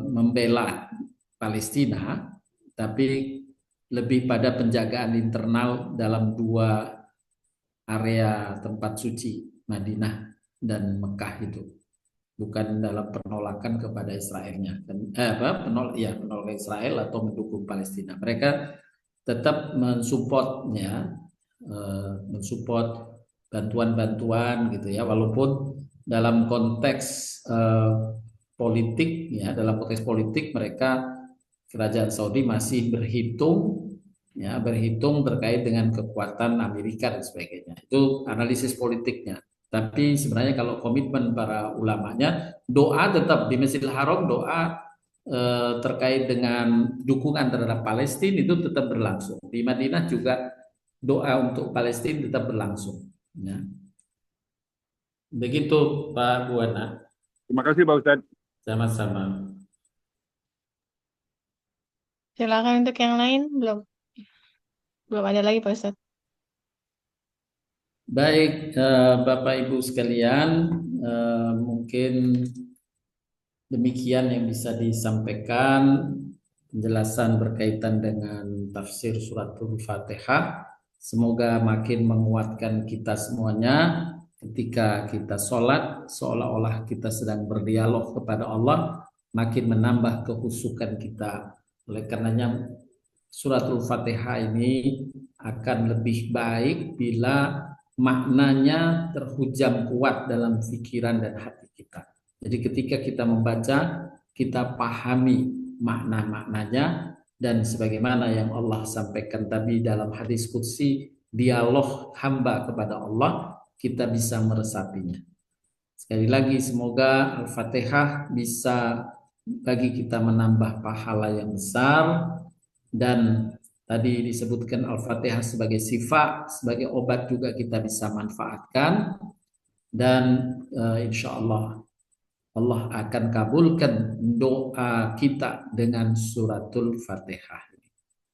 S1: membela Palestina, tapi lebih pada penjagaan internal dalam dua area tempat suci Madinah dan Mekah itu, bukan dalam penolakan kepada Israelnya, penolak Israel atau mendukung Palestina. Mereka tetap mensupportnya, mensupport bantuan-bantuan gitu ya, walaupun dalam konteks politik ya, dalam konteks politik mereka Kerajaan Saudi masih berhitung terkait dengan kekuatan Amerika dan sebagainya. Itu analisis politiknya. Tapi sebenarnya kalau komitmen para ulamanya, doa tetap di Masjidil Haram, doa terkait dengan dukungan terhadap Palestina itu tetap berlangsung. Di Madinah juga doa untuk Palestina tetap berlangsung. Ya. Begitu Pak Buana.
S5: Terima kasih Pak Ustadz.
S1: Sama-sama.
S3: Silakan untuk yang lain, belum ada lagi Pak Ustadz.
S1: Baik, Bapak Ibu sekalian, mungkin demikian yang bisa disampaikan penjelasan berkaitan dengan tafsir suratul Fatihah. Semoga makin menguatkan kita semuanya ketika kita sholat, seolah-olah kita sedang berdialog kepada Allah, makin menambah kehusukan kita. Oleh karenanya suratul Fatihah ini akan lebih baik bila maknanya terhujam kuat dalam pikiran dan hati kita. Jadi ketika kita membaca, kita pahami makna-maknanya, dan sebagaimana yang Allah sampaikan tadi dalam hadis qudsi, dialog hamba kepada Allah, kita bisa meresapinya. Sekali lagi semoga Al-Fatihah bisa bagi kita menambah pahala yang besar, dan tadi disebutkan Al-Fatihah sebagai sifat, sebagai obat juga kita bisa manfaatkan, dan insya Allah Allah akan kabulkan doa kita dengan suratul Fatihah.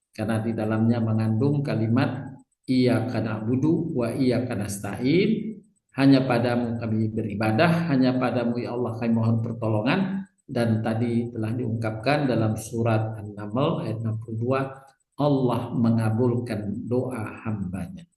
S1: Karena di dalamnya mengandung kalimat Iyyaka na'budu wa iyyaka nasta'in. Hanya padamu kami beribadah, hanya padamu ya Allah kami mohon pertolongan. Dan tadi telah diungkapkan dalam surat An-Naml ayat 62, Allah mengabulkan doa hambanya.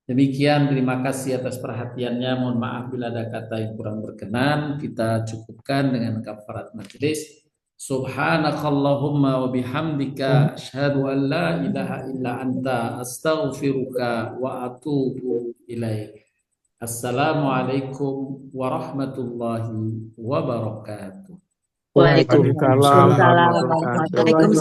S1: Demikian, terima kasih atas perhatiannya. Mohon maaf bila ada kata yang kurang berkenan. Kita cukupkan dengan kafarat majelis. Subhanakallahumma wa bihamdika asyhadu an la ilaha illa anta astaghfiruka wa atubu ilaik. Assalamualaikum warahmatullahi wabarakatuh.
S4: Waalaikumsalam
S6: Waalaikumsalam
S4: warahmatullahi
S6: warahmatullahi
S4: wabarakatuh.